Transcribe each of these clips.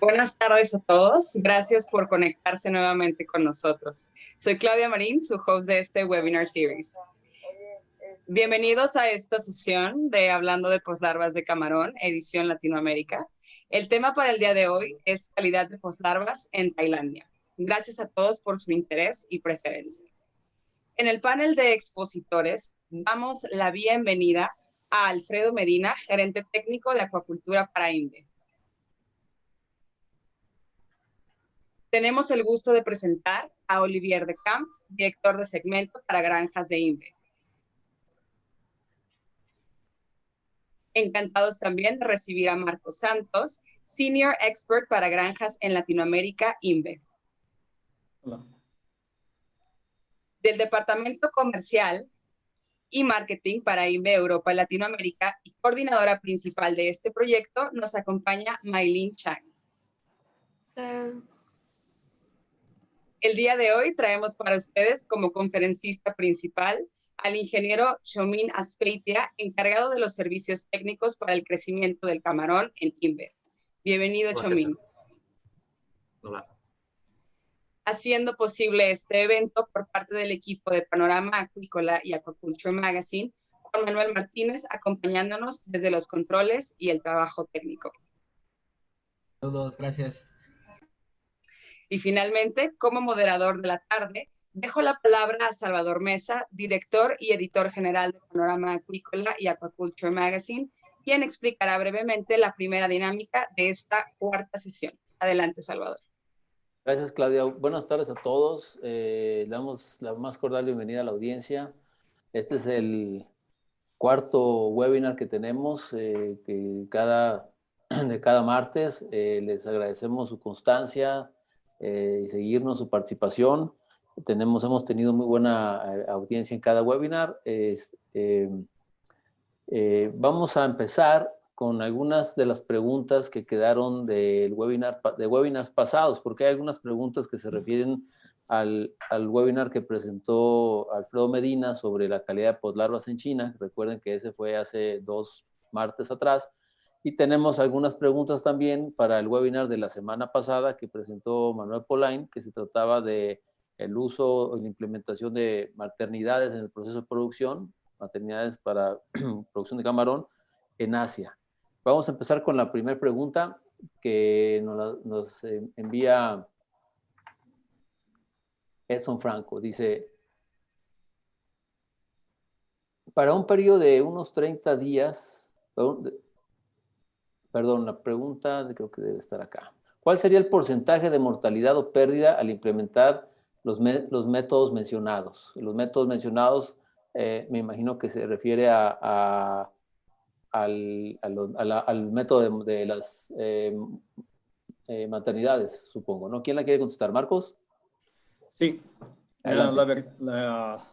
Buenas tardes a todos. Gracias por conectarse nuevamente con nosotros. Soy Claudia Marín, su host de este webinar series. Bienvenidos a esta sesión de Hablando de Poslarvas de Camarón, edición Latinoamérica. El tema para el día de hoy es calidad de poslarvas en Tailandia. Gracias a todos por su interés y preferencia. En el panel de expositores damos la bienvenida a Alfredo Medina, gerente técnico de acuacultura para INVE. Tenemos el gusto de presentar a Olivier de Camp, director de segmento para granjas de INVE. Encantados también de recibir a Marcos Santos, Senior Expert para granjas en Latinoamérica, INVE. Hola. Del Departamento Comercial y Marketing para INVE Europa y Latinoamérica y coordinadora principal de este proyecto, nos acompaña Maylin Chang. El día de hoy traemos para ustedes como conferencista principal al ingeniero Chomin Aspeitia, encargado de los servicios técnicos para el crecimiento del camarón en INVE. Bienvenido, Chomin. Hola. Haciendo posible este evento por parte del equipo de Panorama Acuícola y Aquaculture Magazine, Juan Manuel Martínez acompañándonos desde los controles y el trabajo técnico. Saludos, gracias. Y finalmente, como moderador de la tarde, dejo la palabra a Salvador Mesa, director y editor general de Panorama Acuícola y Aquaculture Magazine, quien explicará brevemente la primera dinámica de esta cuarta sesión. Adelante, Salvador. Gracias, Claudia. Buenas tardes a todos. Le damos la más cordial bienvenida a la audiencia. Este es el cuarto webinar que tenemos, de cada martes. Les agradecemos su constancia y seguirnos, su participación. Hemos tenido muy buena audiencia en cada webinar. Vamos a empezar con algunas de las preguntas que quedaron de webinars pasados, porque hay algunas preguntas que se refieren al webinar que presentó Alfredo Medina sobre la calidad de poslarvas en China. Recuerden que ese fue hace 2 martes atrás. Y tenemos algunas preguntas también para el webinar de la semana pasada que presentó Manuel Polain, que se trataba de el uso y la implementación de maternidades en el proceso de producción, maternidades para producción de camarón en Asia. Vamos a empezar con la primera pregunta que nos envía Edson Franco. Dice, para un periodo de unos 30 días, perdón, la pregunta creo que debe estar acá. ¿Cuál sería el porcentaje de mortalidad o pérdida al implementar los métodos mencionados? Los métodos mencionados, me imagino que se refiere al método de las maternidades, supongo, ¿no? ¿Quién la quiere contestar? ¿Marcos? Sí, la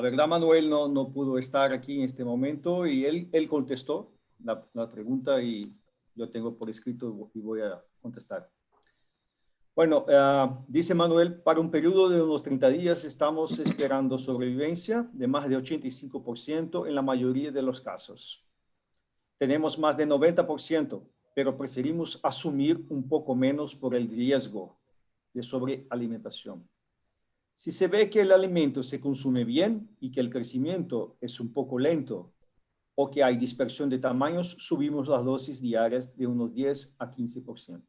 verdad Manuel no pudo estar aquí en este momento y él contestó la pregunta y yo tengo por escrito y voy a contestar. Bueno, dice Manuel, para un periodo de unos 30 días estamos esperando sobrevivencia de más de 85% en la mayoría de los casos. Tenemos más de 90%, pero preferimos asumir un poco menos por el riesgo de sobrealimentación. Si se ve que el alimento se consume bien y que el crecimiento es un poco lento o que hay dispersión de tamaños, subimos las dosis diarias de unos 10 a 15%.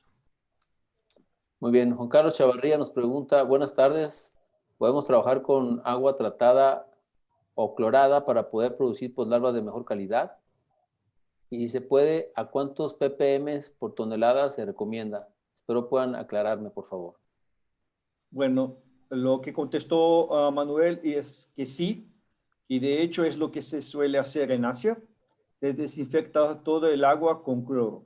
Muy bien. Juan Carlos Chavarría nos pregunta, buenas tardes, ¿podemos trabajar con agua tratada o clorada para poder producir poslarvas de mejor calidad? Y si se puede, ¿a cuántos ppm por tonelada se recomienda? Espero puedan aclararme, por favor. Bueno, lo que contestó Manuel es que sí, y de hecho es lo que se suele hacer en Asia. Se desinfecta todo el agua con cloro.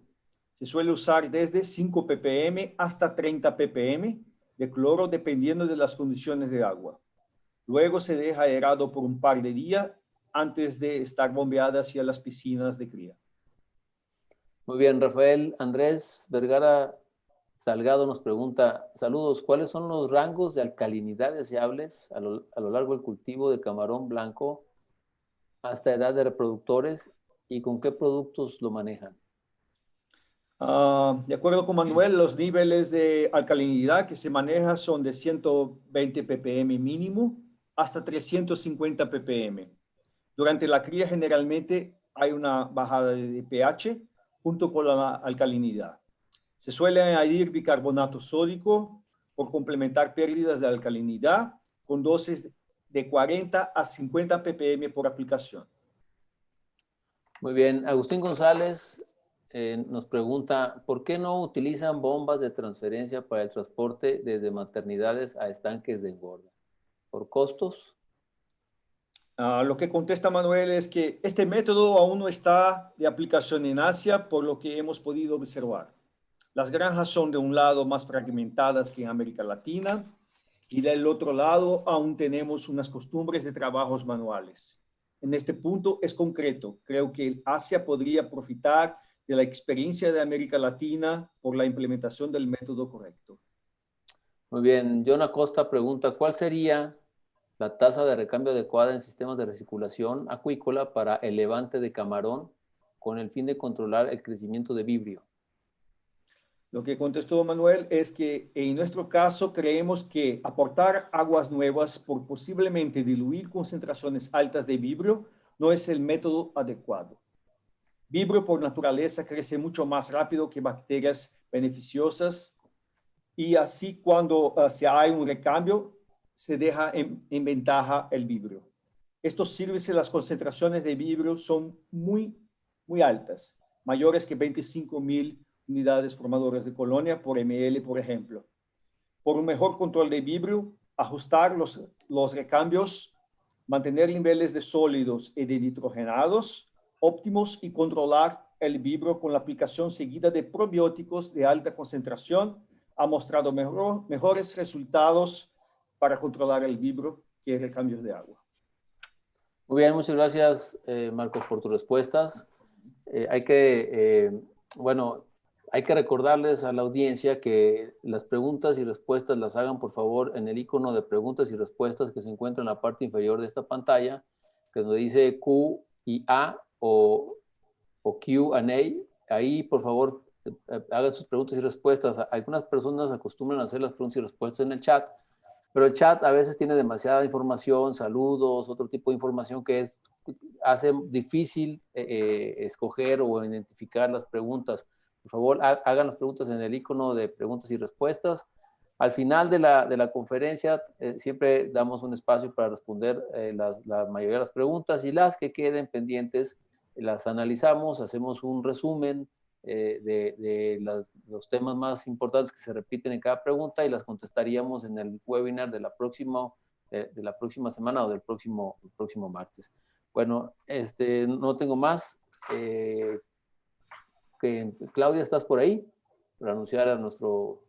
Se suele usar desde 5 ppm hasta 30 ppm de cloro dependiendo de las condiciones de agua. Luego se deja aerado por un par de días antes de estar bombeada hacia las piscinas de cría. Muy bien, Rafael Andrés Vergara Salgado nos pregunta, saludos, ¿cuáles son los rangos de alcalinidad deseables a lo largo del cultivo de camarón blanco hasta edad de reproductores y con qué productos lo manejan? De acuerdo con Manuel, los niveles de alcalinidad que se maneja son de 120 ppm mínimo hasta 350 ppm. Durante la cría generalmente hay una bajada de pH junto con la alcalinidad. Se suele añadir bicarbonato sódico por complementar pérdidas de alcalinidad con dosis de 40 a 50 ppm por aplicación. Muy bien. Agustín González nos pregunta, ¿por qué no utilizan bombas de transferencia para el transporte desde maternidades a estanques de engorda? ¿Por costos? Lo que contesta Manuel es que este método aún no está de aplicación en Asia, por lo que hemos podido observar. Las granjas son de un lado más fragmentadas que en América Latina y del otro lado aún tenemos unas costumbres de trabajos manuales. En este punto es concreto. Creo que Asia podría profitar de la experiencia de América Latina por la implementación del método correcto. Muy bien. John Acosta pregunta, ¿cuál sería la tasa de recambio adecuada en sistemas de recirculación acuícola para el levante de camarón con el fin de controlar el crecimiento de vibrio? Lo que contestó Manuel es que en nuestro caso creemos que aportar aguas nuevas por posiblemente diluir concentraciones altas de vibrio no es el método adecuado. Vibrio por naturaleza crece mucho más rápido que bacterias beneficiosas y así cuando se hay un recambio se deja en ventaja el vibrio. Esto sirve si las concentraciones de vibrio son muy altas, mayores que 25,000 unidades formadoras de colonia por ml, por ejemplo. Por un mejor control de vibrio, ajustar los recambios, mantener niveles de sólidos y de nitrogenados óptimos y controlar el vibrio con la aplicación seguida de probióticos de alta concentración ha mostrado mejores resultados para controlar el vibrio que recambios de agua. Muy bien, muchas gracias, Marcos, por tus respuestas. Hay que recordarles a la audiencia que las preguntas y respuestas las hagan, por favor, en el icono de preguntas y respuestas que se encuentra en la parte inferior de esta pantalla, que nos dice Q y A o Q&A. Ahí, por favor, hagan sus preguntas y respuestas. Algunas personas acostumbran a hacer las preguntas y respuestas en el chat, pero el chat a veces tiene demasiada información, saludos, otro tipo de información que hace difícil escoger o identificar las preguntas. Por favor, hagan las preguntas en el icono de preguntas y respuestas. Al final de la conferencia siempre damos un espacio para responder la mayoría de las preguntas y las que queden pendientes las analizamos, hacemos un resumen de los temas más importantes que se repiten en cada pregunta y las contestaríamos en el webinar de la próxima semana o del próximo martes. Bueno, no tengo más. Claudia, ¿estás por ahí para anunciar a nuestro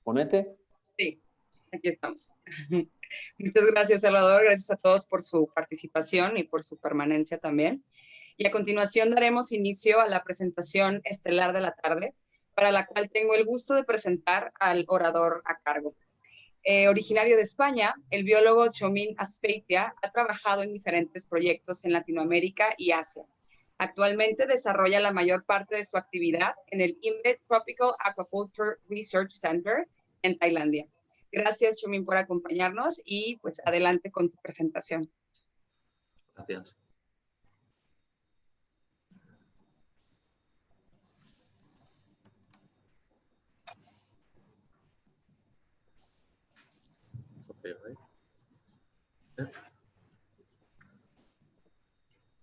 ponente? Sí, aquí estamos. Muchas gracias, Salvador. Gracias a todos por su participación y por su permanencia también. Y a continuación daremos inicio a la presentación estelar de la tarde, para la cual tengo el gusto de presentar al orador a cargo. Originario de España, el biólogo Chomín Azpeitia ha trabajado en diferentes proyectos en Latinoamérica y Asia. Actualmente desarrolla la mayor parte de su actividad en el INVE Tropical Aquaculture Research Center en Tailandia. Gracias, Chomín, por acompañarnos y pues adelante con tu presentación. Gracias.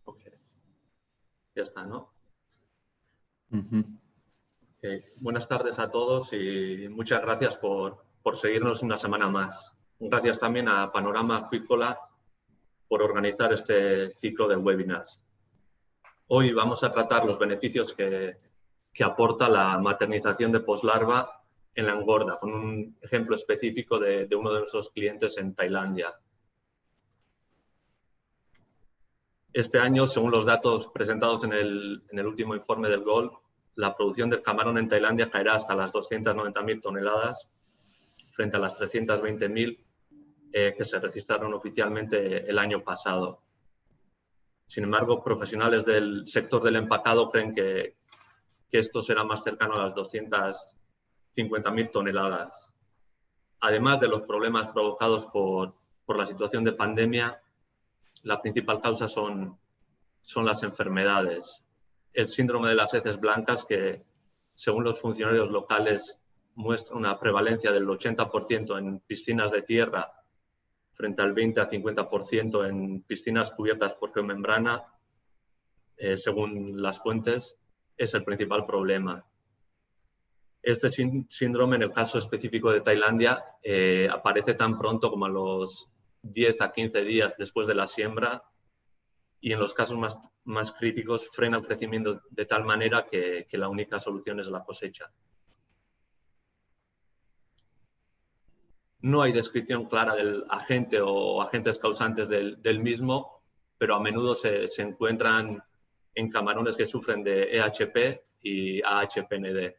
Ok. Ya está, ¿no? Okay. Buenas tardes a todos y muchas gracias por seguirnos una semana más. Gracias también a Panorama Acuícola por organizar este ciclo de webinars. Hoy vamos a tratar los beneficios que aporta la maternización de poslarva en la engorda, con un ejemplo específico de uno de nuestros clientes en Tailandia. Este año, según los datos presentados en el último informe del GOL, la producción del camarón en Tailandia caerá hasta las 290.000 toneladas frente a las 320.000 que se registraron oficialmente el año pasado. Sin embargo, profesionales del sector del empacado creen que que esto será más cercano a las 250.000 toneladas. Además de los problemas provocados por la situación de pandemia, la principal causa son las enfermedades. El síndrome de las heces blancas, que según los funcionarios locales muestra una prevalencia del 80% en piscinas de tierra frente al 20 a 50% en piscinas cubiertas por geomembrana, según las fuentes, es el principal problema. Este síndrome, en el caso específico de Tailandia, aparece tan pronto como a los 10 a 15 días después de la siembra y en los casos más críticos frena el crecimiento de tal manera que la única solución es la cosecha. No hay descripción clara del agente o agentes causantes del mismo, pero a menudo se encuentran en camarones que sufren de EHP y AHPND,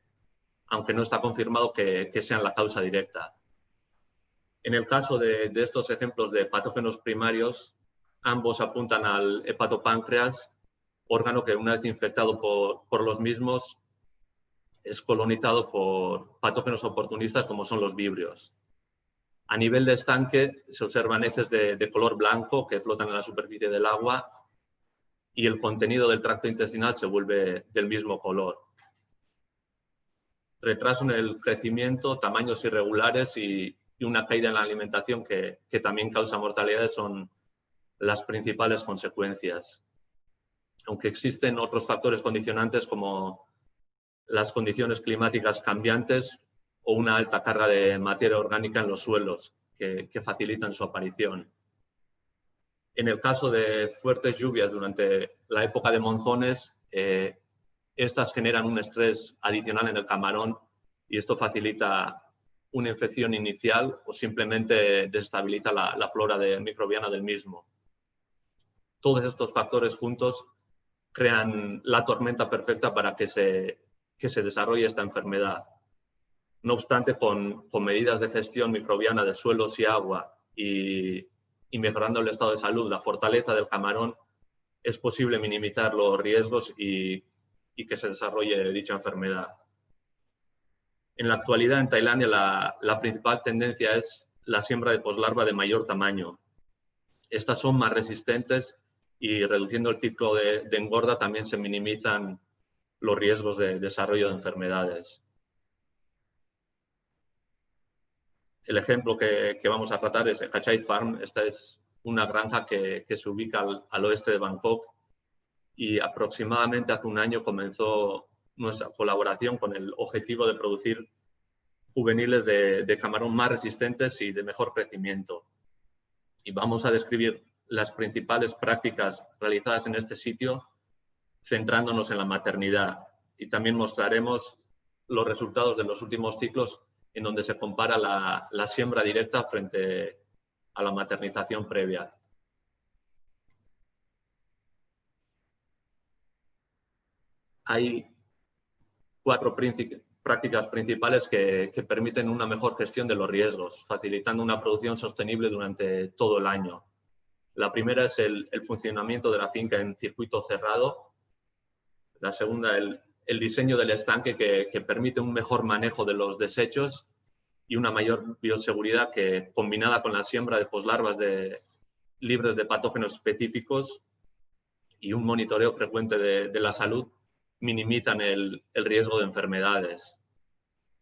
aunque no está confirmado que sean la causa directa. En el caso de estos ejemplos de patógenos primarios, ambos apuntan al hepatopáncreas, órgano que una vez infectado por los mismos es colonizado por patógenos oportunistas como son los vibrios. A nivel de estanque se observan heces de color blanco que flotan en la superficie del agua y el contenido del tracto intestinal se vuelve del mismo color. Retraso en el crecimiento, tamaños irregulares y una caída en la alimentación que también causa mortalidades son las principales consecuencias. Aunque existen otros factores condicionantes como las condiciones climáticas cambiantes o una alta carga de materia orgánica en los suelos que facilitan su aparición. En el caso de fuertes lluvias durante la época de monzones, estas generan un estrés adicional en el camarón y esto facilita una infección inicial o simplemente desestabiliza la flora microbiana del mismo. Todos estos factores juntos crean la tormenta perfecta para que se desarrolle esta enfermedad. No obstante, con medidas de gestión microbiana de suelos y agua y mejorando el estado de salud, la fortaleza del camarón, es posible minimizar los riesgos y que se desarrolle dicha enfermedad. En la actualidad, en Tailandia, la principal tendencia es la siembra de poslarva de mayor tamaño. Estas son más resistentes y reduciendo el ciclo de engorda también se minimizan los riesgos de desarrollo de enfermedades. El ejemplo que vamos a tratar es Hachai Farm. Esta es una granja que se ubica al oeste de Bangkok y aproximadamente hace un año comenzó nuestra colaboración con el objetivo de producir juveniles de camarón más resistentes y de mejor crecimiento. Y vamos a describir las principales prácticas realizadas en este sitio, centrándonos en la maternidad. Y también mostraremos los resultados de los últimos ciclos en donde se compara la siembra directa frente a la maternización previa. Hay 4 prácticas principales que permiten una mejor gestión de los riesgos, facilitando una producción sostenible durante todo el año. La primera es el funcionamiento de la finca en circuito cerrado. La segunda, el diseño del estanque que permite un mejor manejo de los desechos y una mayor bioseguridad que, combinada con la siembra de poslarvas libres de patógenos específicos y un monitoreo frecuente de la salud, minimizan el riesgo de enfermedades.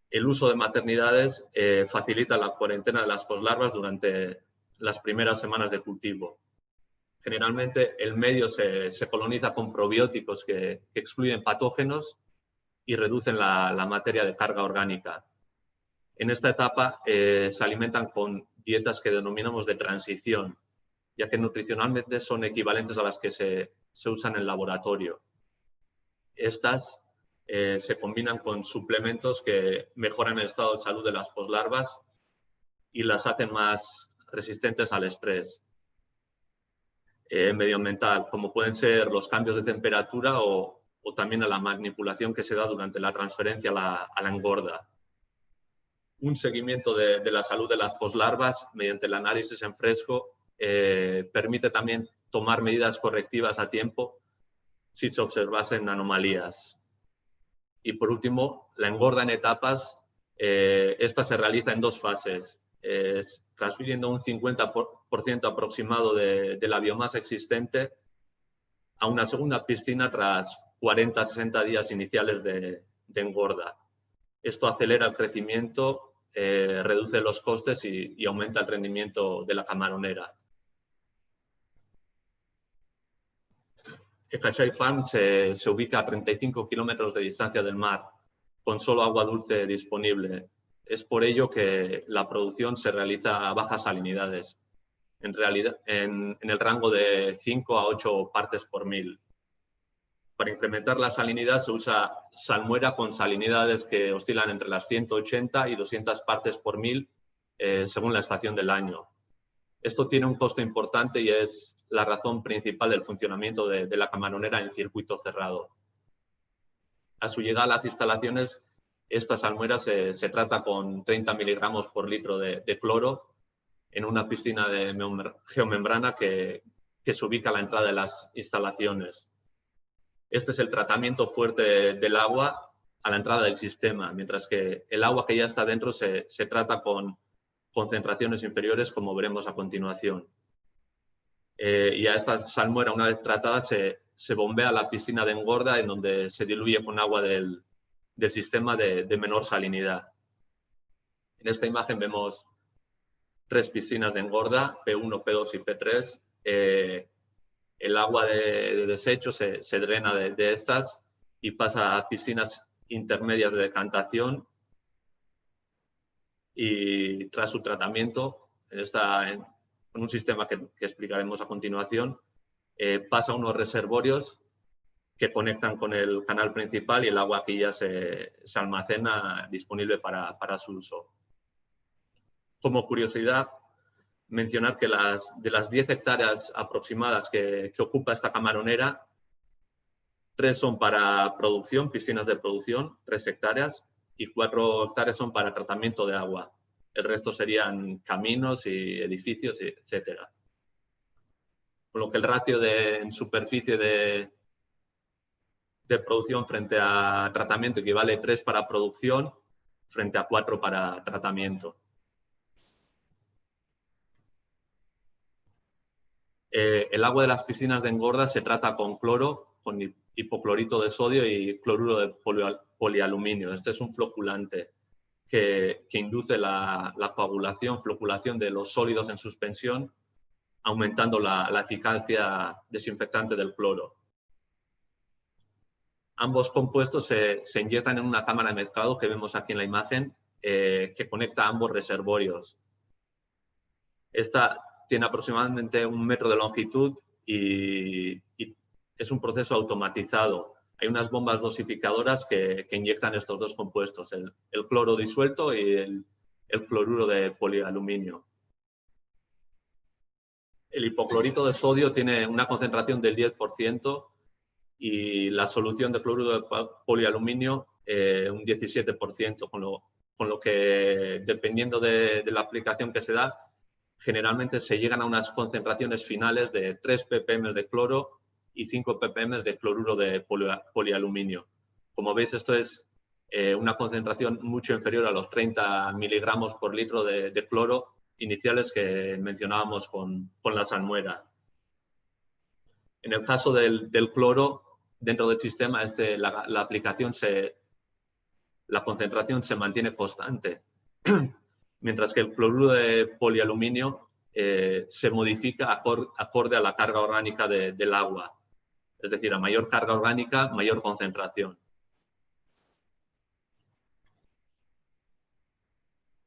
El uso de maternidades facilita la cuarentena de las poslarvas durante las primeras semanas de cultivo. Generalmente el medio se coloniza con probióticos que excluyen patógenos y reducen la materia de carga orgánica. En esta etapa se alimentan con dietas que denominamos de transición, ya que nutricionalmente son equivalentes a las que se usan en el laboratorio. Estas se combinan con suplementos que mejoran el estado de salud de las poslarvas y las hacen más resistentes al estrés medioambiental, como pueden ser los cambios de temperatura o también a la manipulación que se da durante la transferencia a la engorda. Un seguimiento de la salud de las poslarvas mediante el análisis en fresco permite también tomar medidas correctivas a tiempo si se observasen anomalías. Y por último, la engorda en etapas. Esta se realiza en dos fases, transfiriendo un 50% aproximado de la biomasa existente a una segunda piscina tras 40-60 días iniciales de engorda. Esto acelera el crecimiento, reduce los costes y aumenta el rendimiento de la camaronera. Ecachay Farm se ubica a 35 kilómetros de distancia del mar, con solo agua dulce disponible. Es por ello que la producción se realiza a bajas salinidades, en realidad en el rango de 5 a 8 partes por mil. Para incrementar la salinidad se usa salmuera con salinidades que oscilan entre las 180 y 200 partes por mil según la estación del año. Esto tiene un costo importante y es la razón principal del funcionamiento de la camaronera en circuito cerrado. A su llegada a las instalaciones, esta salmuera se trata con 30 miligramos por litro de cloro en una piscina de geomembrana que se ubica a la entrada de las instalaciones. Este es el tratamiento fuerte del agua a la entrada del sistema, mientras que el agua que ya está dentro se trata con concentraciones inferiores, como veremos a continuación. Y a esta salmuera, una vez tratada, se bombea a la piscina de engorda, en donde se diluye con agua del sistema de menor salinidad. En esta imagen vemos 3 piscinas de engorda, P1, P2 y P3. El agua de desecho se drena de estas y pasa a piscinas intermedias de decantación, y tras su tratamiento, en un sistema que explicaremos a continuación, pasa a unos reservorios que conectan con el canal principal y el agua aquí ya se almacena disponible para su uso. Como curiosidad, mencionar que de las 10 hectáreas aproximadas que ocupa esta camaronera, 3 son para producción, piscinas de producción, 3 hectáreas, y 4 hectáreas son para tratamiento de agua. El resto serían caminos y edificios, etc. Por lo que el ratio en superficie de producción frente a tratamiento equivale a 3 para producción frente a 4 para tratamiento. El agua de las piscinas de engorda se trata con cloro, con hipoclorito de sodio y cloruro de polialuminio. Este es un floculante que induce la coagulación, floculación de los sólidos en suspensión, aumentando la eficacia desinfectante del cloro. Ambos compuestos se inyectan en una cámara de mezclado que vemos aquí en la imagen, que conecta ambos reservorios. Esta tiene aproximadamente 1 metro de longitud y es un proceso automatizado. Hay unas bombas dosificadoras que inyectan estos dos compuestos, el cloro disuelto y el cloruro de polialuminio. El hipoclorito de sodio tiene una concentración del 10% y la solución de cloruro de polialuminio un 17%, con lo que, dependiendo de la aplicación que se da, generalmente se llegan a unas concentraciones finales de 3 ppm de cloro y 5 ppm de cloruro de polialuminio. Como veis, esto es una concentración mucho inferior a los 30 miligramos por litro de cloro iniciales que mencionábamos con la salmuera. En el caso del cloro, dentro del sistema, la aplicación la concentración se mantiene constante, mientras que el cloruro de polialuminio se modifica acorde a la carga orgánica del agua. Es decir, a mayor carga orgánica, mayor concentración.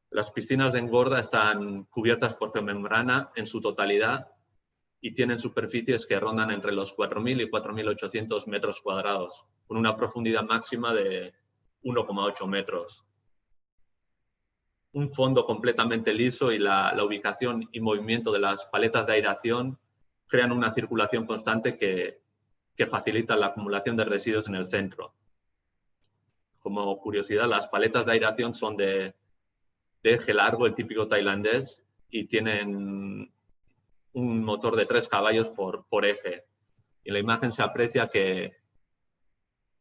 Las piscinas de engorda están cubiertas por geomembrana en su totalidad y tienen superficies que rondan entre los 4.000 y 4.800 metros cuadrados, con una profundidad máxima de 1,8 metros. Un fondo completamente liso y la ubicación y movimiento de las paletas de aireación crean una circulación constante que facilita la acumulación de residuos en el centro. Como curiosidad, las paletas de aireación son de eje largo, el típico tailandés, y tienen un motor de 3 caballos por eje. Y en la imagen se aprecia que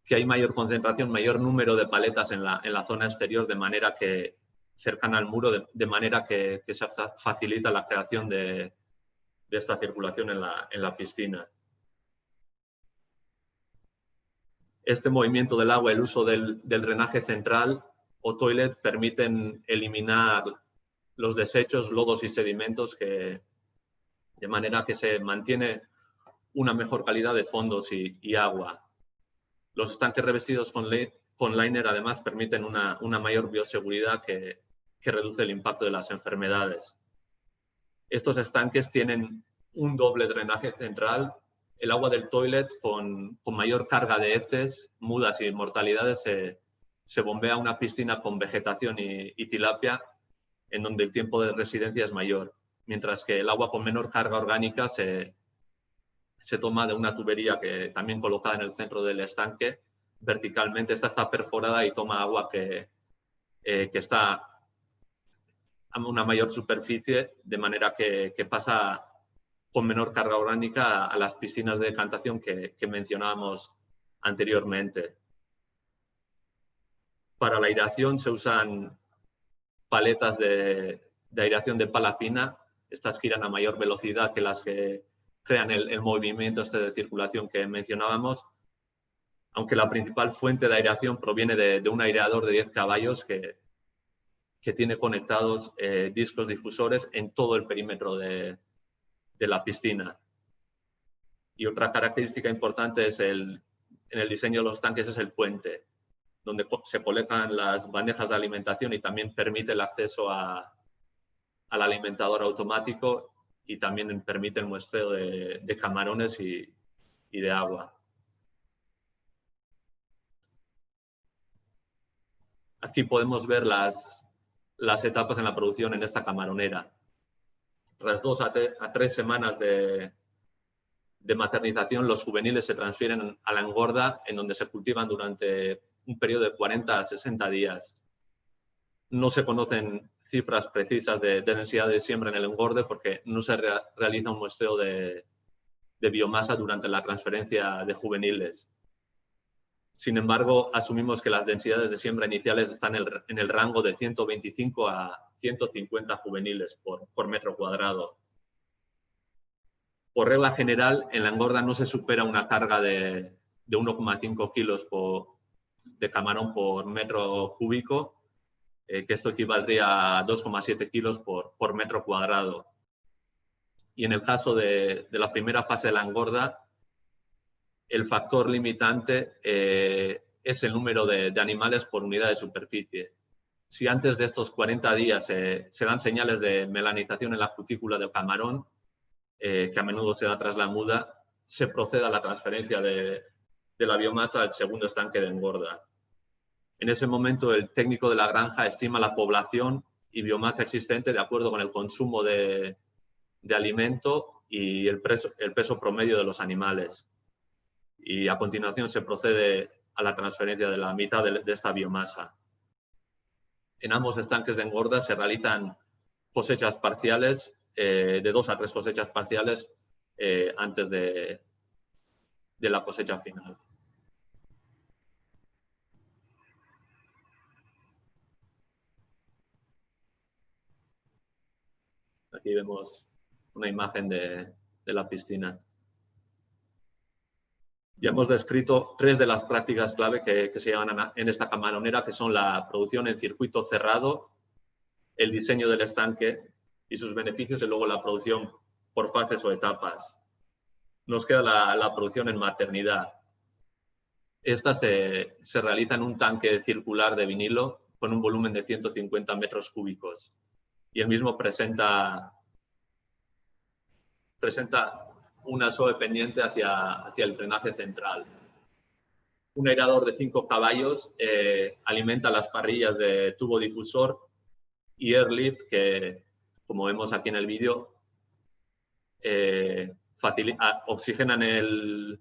que hay mayor concentración, mayor número de paletas en la zona exterior, de manera que cercana al muro, de manera que se facilita la creación de esta circulación en la piscina. Este movimiento del agua, el uso del drenaje central o toilet permiten eliminar los desechos, lodos y sedimentos, de manera que se mantiene una mejor calidad de fondos y agua. Los estanques revestidos con liner además permiten una mayor bioseguridad que reduce el impacto de las enfermedades. Estos estanques tienen un doble drenaje central. El agua del toilet con mayor carga de heces, mudas y mortalidades se bombea a una piscina con vegetación y tilapia, en donde el tiempo de residencia es mayor, mientras que el agua con menor carga orgánica se toma de una tubería que también colocada en el centro del estanque verticalmente. Esta está perforada y toma agua que está a una mayor superficie, de manera que pasa con menor carga orgánica a las piscinas de decantación que mencionábamos anteriormente. Para la aireación se usan paletas de aireación de pala fina. Estas giran a mayor velocidad que las que crean el movimiento de circulación que mencionábamos, aunque la principal fuente de aireación proviene de un aireador de 10 caballos que tiene conectados discos difusores en todo el perímetro de la piscina. Y otra característica importante en el diseño de los tanques es el puente, donde se colocan las bandejas de alimentación y también permite el acceso al alimentador automático, y también permite el muestreo de camarones y de agua. Aquí podemos ver las etapas en la producción en esta camaronera. Tras 2 a 3 semanas de maternización, los juveniles se transfieren a la engorda, en donde se cultivan durante un periodo de 40 a 60 días. No se conocen cifras precisas de densidad de siembra en el engorde, porque no se realiza un muestreo de biomasa durante la transferencia de juveniles. Sin embargo, asumimos que las densidades de siembra iniciales están en el rango de 125 a 150 juveniles por metro cuadrado. Por regla general, en la engorda no se supera una carga de 1,5 kilos de camarón por metro cúbico, que esto equivaldría a 2,7 kilos por metro cuadrado. Y en el caso de la primera fase de la engorda, el factor limitante es el número de animales por unidad de superficie. Si antes de estos 40 días se dan señales de melanización en la cutícula del camarón, que a menudo se da tras la muda, se procede a la transferencia de la biomasa al segundo estanque de engorda. En ese momento, el técnico de la granja estima la población y biomasa existente de acuerdo con el consumo de alimento y el peso promedio de los animales. Y a continuación se procede a la transferencia de la mitad de esta biomasa. En ambos estanques de engorda se realizan cosechas parciales, de 2 a 3 cosechas parciales antes de la cosecha final. Aquí vemos una imagen de la piscina. Ya hemos descrito 3 de las prácticas clave que se llevan en esta camaronera, que son la producción en circuito cerrado, el diseño del estanque y sus beneficios, y luego la producción por fases o etapas. Nos queda la producción en maternidad. Esta se realiza en un tanque circular de vinilo con un volumen de 150 metros cúbicos. Y el mismo presenta una SOE pendiente hacia el drenaje central. Un aireador de 5 caballos alimenta las parrillas de tubo difusor y airlift, que, como vemos aquí en el vídeo, oxigenan el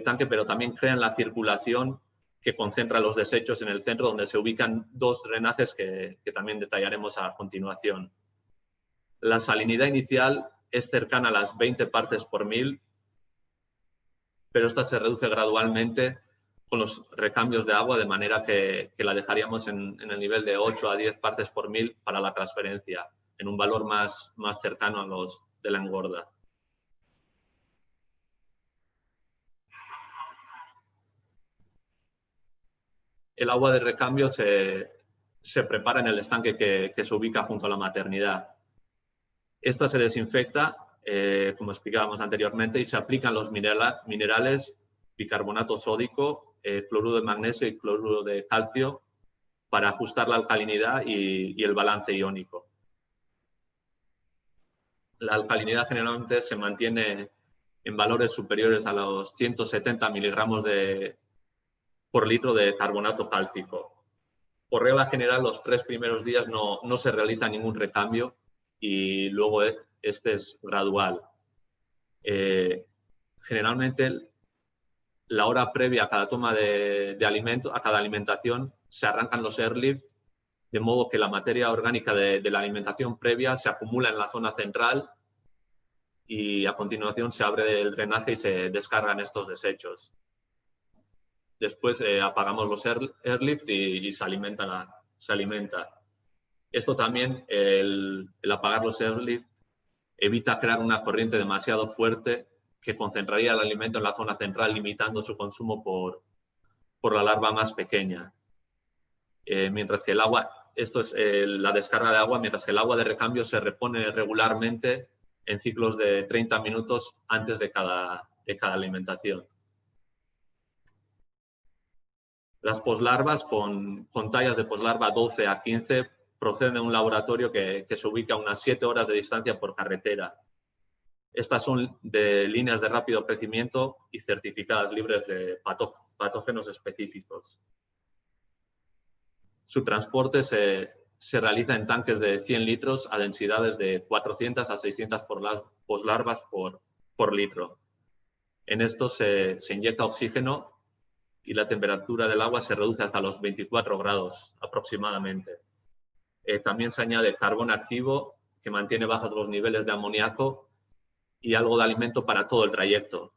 tanque, pero también crean la circulación que concentra los desechos en el centro, donde se ubican 2 drenajes que también detallaremos a continuación. La salinidad inicial es cercana a las 20 partes por 1000, pero esta se reduce gradualmente los recambios de agua, de manera que la dejaríamos en el nivel de 8 a 10 partes por mil para la transferencia, en un valor más cercano a los de la engorda. El agua de recambio se prepara en el estanque que se ubica junto a la maternidad. Esta se desinfecta, como explicábamos anteriormente, y se aplican los minerales bicarbonato sódico, cloruro de magnesio y cloruro de calcio para ajustar la alcalinidad y el balance iónico. La alcalinidad generalmente se mantiene en valores superiores a los 170 miligramos por litro de carbonato cálcico. Por regla general, los 3 primeros días no se realiza ningún recambio y luego este es gradual. Generalmente, la hora previa a cada toma de alimento, a cada alimentación, se arrancan los airlift, de modo que la materia orgánica de la alimentación previa se acumula en la zona central y a continuación se abre el drenaje y se descargan estos desechos. Después apagamos los airlift y se alimenta. Esto también, el apagar los airlift, evita crear una corriente demasiado fuerte que concentraría el alimento en la zona central, limitando su consumo por la larva más pequeña. Mientras que el agua, esto es la descarga de agua, mientras que el agua de recambio se repone regularmente en ciclos de 30 minutos antes de cada alimentación. Las poslarvas con tallas de poslarva 12 a 15 proceden de un laboratorio que se ubica a unas 7 horas de distancia por carretera. Estas son de líneas de rápido crecimiento y certificadas libres de patógenos específicos. Su transporte se realiza en tanques de 100 litros a densidades de 400 a 600 poslarvas por litro. En estos se inyecta oxígeno y la temperatura del agua se reduce hasta los 24 grados aproximadamente. También se añade carbón activo que mantiene bajos los niveles de amoníaco y algo de alimento para todo el trayecto,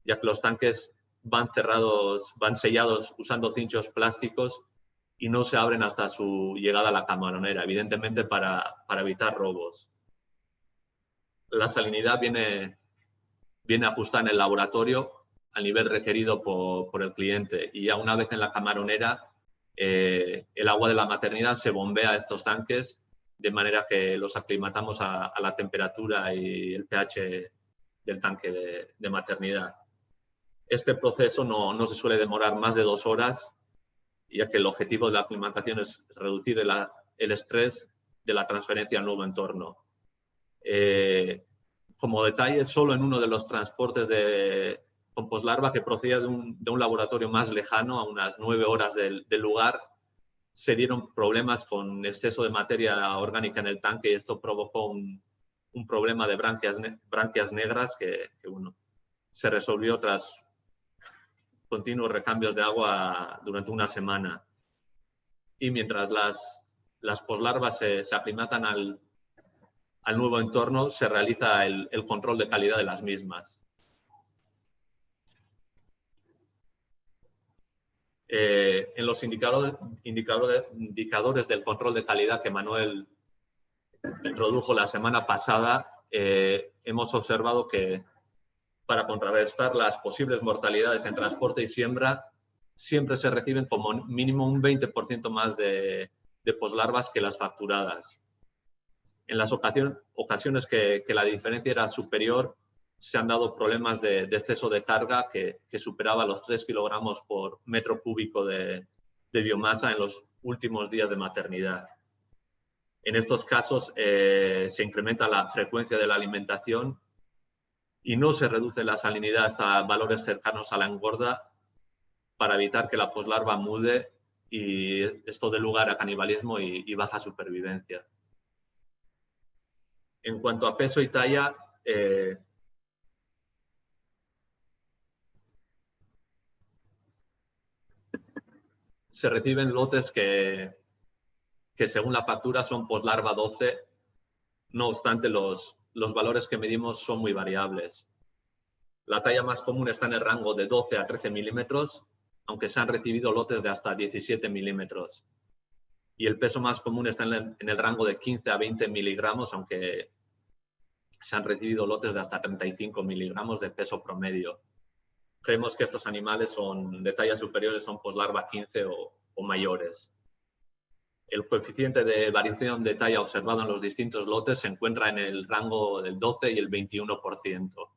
ya que los tanques van sellados usando cinchos plásticos y no se abren hasta su llegada a la camaronera, evidentemente para evitar robos. La salinidad viene ajustada en el laboratorio al nivel requerido por el cliente y ya una vez en la camaronera el agua de la maternidad se bombea a estos tanques de manera que los aclimatamos a la temperatura y el pH del tanque de maternidad. Este proceso no se suele demorar más de 2 horas, ya que el objetivo de la aclimatación es reducir el estrés de la transferencia al nuevo entorno. Como detalle, solo en uno de los transportes con poslarva que procedía de un laboratorio más lejano, a unas 9 horas del lugar, se dieron problemas con exceso de materia orgánica en el tanque y esto provocó un problema de branquias negras que se resolvió tras continuos recambios de agua durante una semana. Y mientras las poslarvas se aclimatan al nuevo entorno, se realiza el control de calidad de las mismas. En los indicadores del control de calidad que Manuel introdujo la semana pasada, hemos observado que para contrarrestar las posibles mortalidades en transporte y siembra, siempre se reciben como mínimo un 20% más de poslarvas que las facturadas. En las ocasiones que la diferencia era superior, se han dado problemas de exceso de carga que superaba los 3 kilogramos por metro cúbico de biomasa en los últimos días de maternidad. En estos casos se incrementa la frecuencia de la alimentación y no se reduce la salinidad hasta valores cercanos a la engorda para evitar que la poslarva mude y esto dé lugar a canibalismo y baja supervivencia. En cuanto a peso y talla, se reciben lotes que según la factura son poslarva 12, no obstante los valores que medimos son muy variables. La talla más común está en el rango de 12 a 13 milímetros aunque se han recibido lotes de hasta 17 milímetros. Y el peso más común está en el rango de 15 a 20 miligramos, aunque se han recibido lotes de hasta 35 miligramos de peso promedio. Creemos que estos animales son de tallas superiores, son poslarva 15 o mayores. El coeficiente de variación de talla observado en los distintos lotes se encuentra en el rango del 12 y el 21%.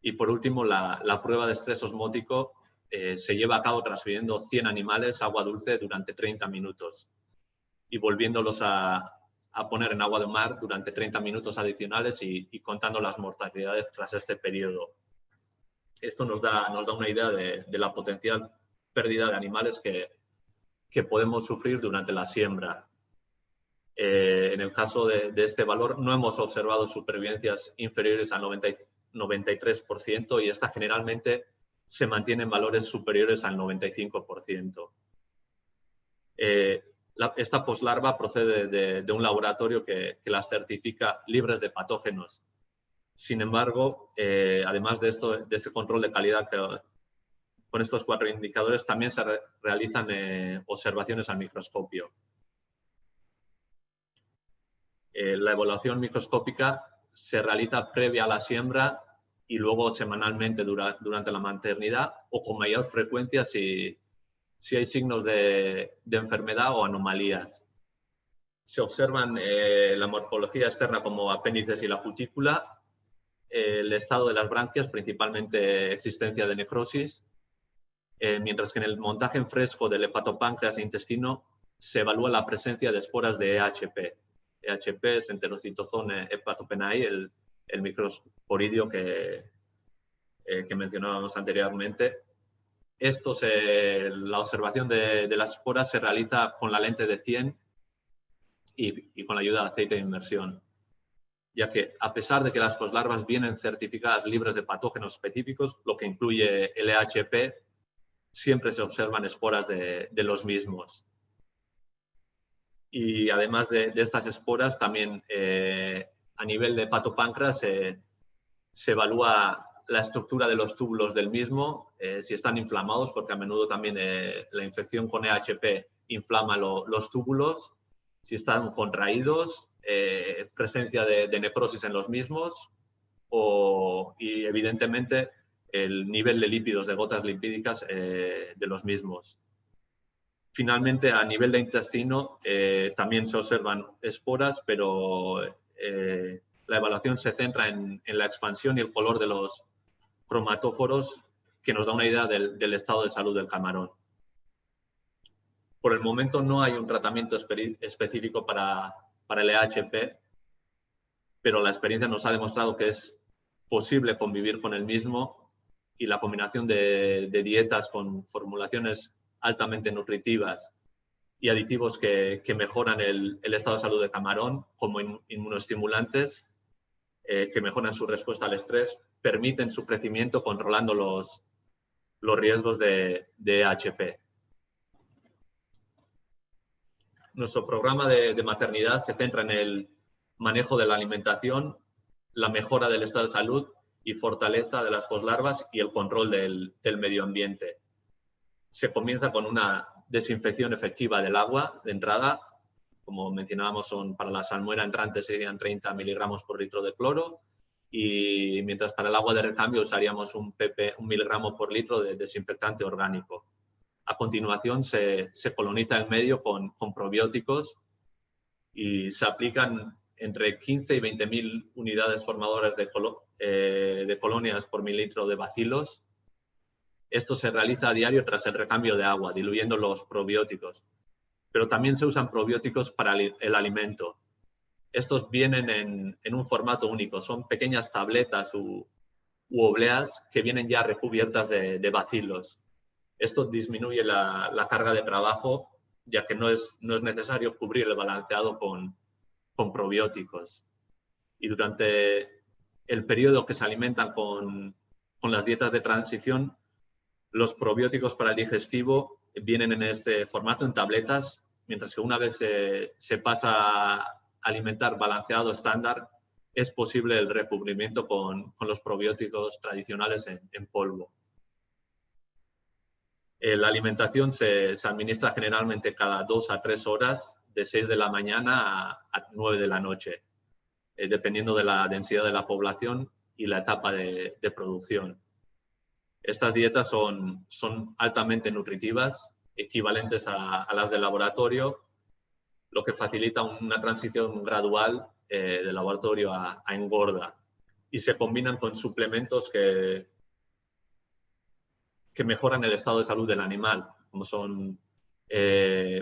Y por último, la prueba de estrés osmótico se lleva a cabo transfiriendo 100 animales a agua dulce durante 30 minutos y volviéndolos a poner en agua de mar durante 30 minutos adicionales y contando las mortalidades tras este periodo. Esto nos da una idea de la potencial pérdida de animales que podemos sufrir durante la siembra. En el caso de este valor, no hemos observado supervivencias inferiores al 93% y esta generalmente se mantiene en valores superiores al 95%. Esta poslarva procede de un laboratorio que las certifica libres de patógenos. Sin embargo, además de ese control de calidad con estos 4 indicadores, también se realizan observaciones al microscopio. La evaluación microscópica se realiza previa a la siembra y luego semanalmente durante la maternidad o con mayor frecuencia si hay signos de enfermedad o anomalías. Se observan la morfología externa como apéndices y la cutícula, el estado de las branquias, principalmente existencia de necrosis, mientras que en el montaje en fresco del hepatopáncreas e intestino se evalúa la presencia de esporas de EHP. EHP es Enterocitozone hepatopenae, el microsporidio que mencionábamos anteriormente. La observación de las esporas se realiza con la lente de 100 y con la ayuda de aceite de inmersión, ya que a pesar de que las poslarvas vienen certificadas libres de patógenos específicos, lo que incluye el EHP, siempre se observan esporas de los mismos. Y además de estas esporas, también a nivel de hepatopáncreas se evalúa la estructura de los túbulos del mismo, si están inflamados, porque a menudo también la infección con EHP inflama los túbulos, si están contraídos, presencia de necrosis en los mismos y evidentemente el nivel de lípidos, de gotas lipídicas de los mismos. Finalmente, a nivel de intestino también se observan esporas, pero la evaluación se centra en la expansión y el color de los cromatóforos, que nos da una idea del estado de salud del camarón. Por el momento no hay un tratamiento específico para el EHP, pero la experiencia nos ha demostrado que es posible convivir con el mismo y la combinación de dietas con formulaciones altamente nutritivas y aditivos que mejoran el estado de salud del camarón, como inmunoestimulantes, que mejoran su respuesta al estrés, permiten su crecimiento controlando los riesgos de EHP. Nuestro programa de maternidad se centra en el manejo de la alimentación, la mejora del estado de salud y fortaleza de las poslarvas y el control del medio ambiente. Se comienza con una desinfección efectiva del agua de entrada. Como mencionábamos, para la salmuera entrante serían 30 miligramos por litro de cloro, y mientras para el agua de recambio usaríamos un miligramo por litro de desinfectante orgánico. A continuación se coloniza el medio con probióticos y se aplican entre 15 y 20.000 unidades formadoras de colonias por mililitro de bacilos. Esto se realiza a diario tras el recambio de agua, diluyendo los probióticos. Pero también se usan probióticos para el alimento. Estos vienen en un formato único, son pequeñas tabletas u obleas que vienen ya recubiertas de bacilos. Esto disminuye la carga de trabajo, ya que no es necesario cubrir el balanceado con probióticos. Y durante el periodo que se alimentan con las dietas de transición, los probióticos para el digestivo vienen en este formato, en tabletas, mientras que una vez se pasa a alimentar balanceado estándar, es posible el recubrimiento con los probióticos tradicionales en polvo. La alimentación se administra generalmente cada 2 a 3 horas, de 6 de la mañana a 9 de la noche, dependiendo de la densidad de la población y la etapa de producción. Estas dietas son altamente nutritivas, equivalentes a las del laboratorio, lo que facilita una transición gradual de laboratorio a engorda, y se combinan con suplementos que mejoran el estado de salud del animal, como son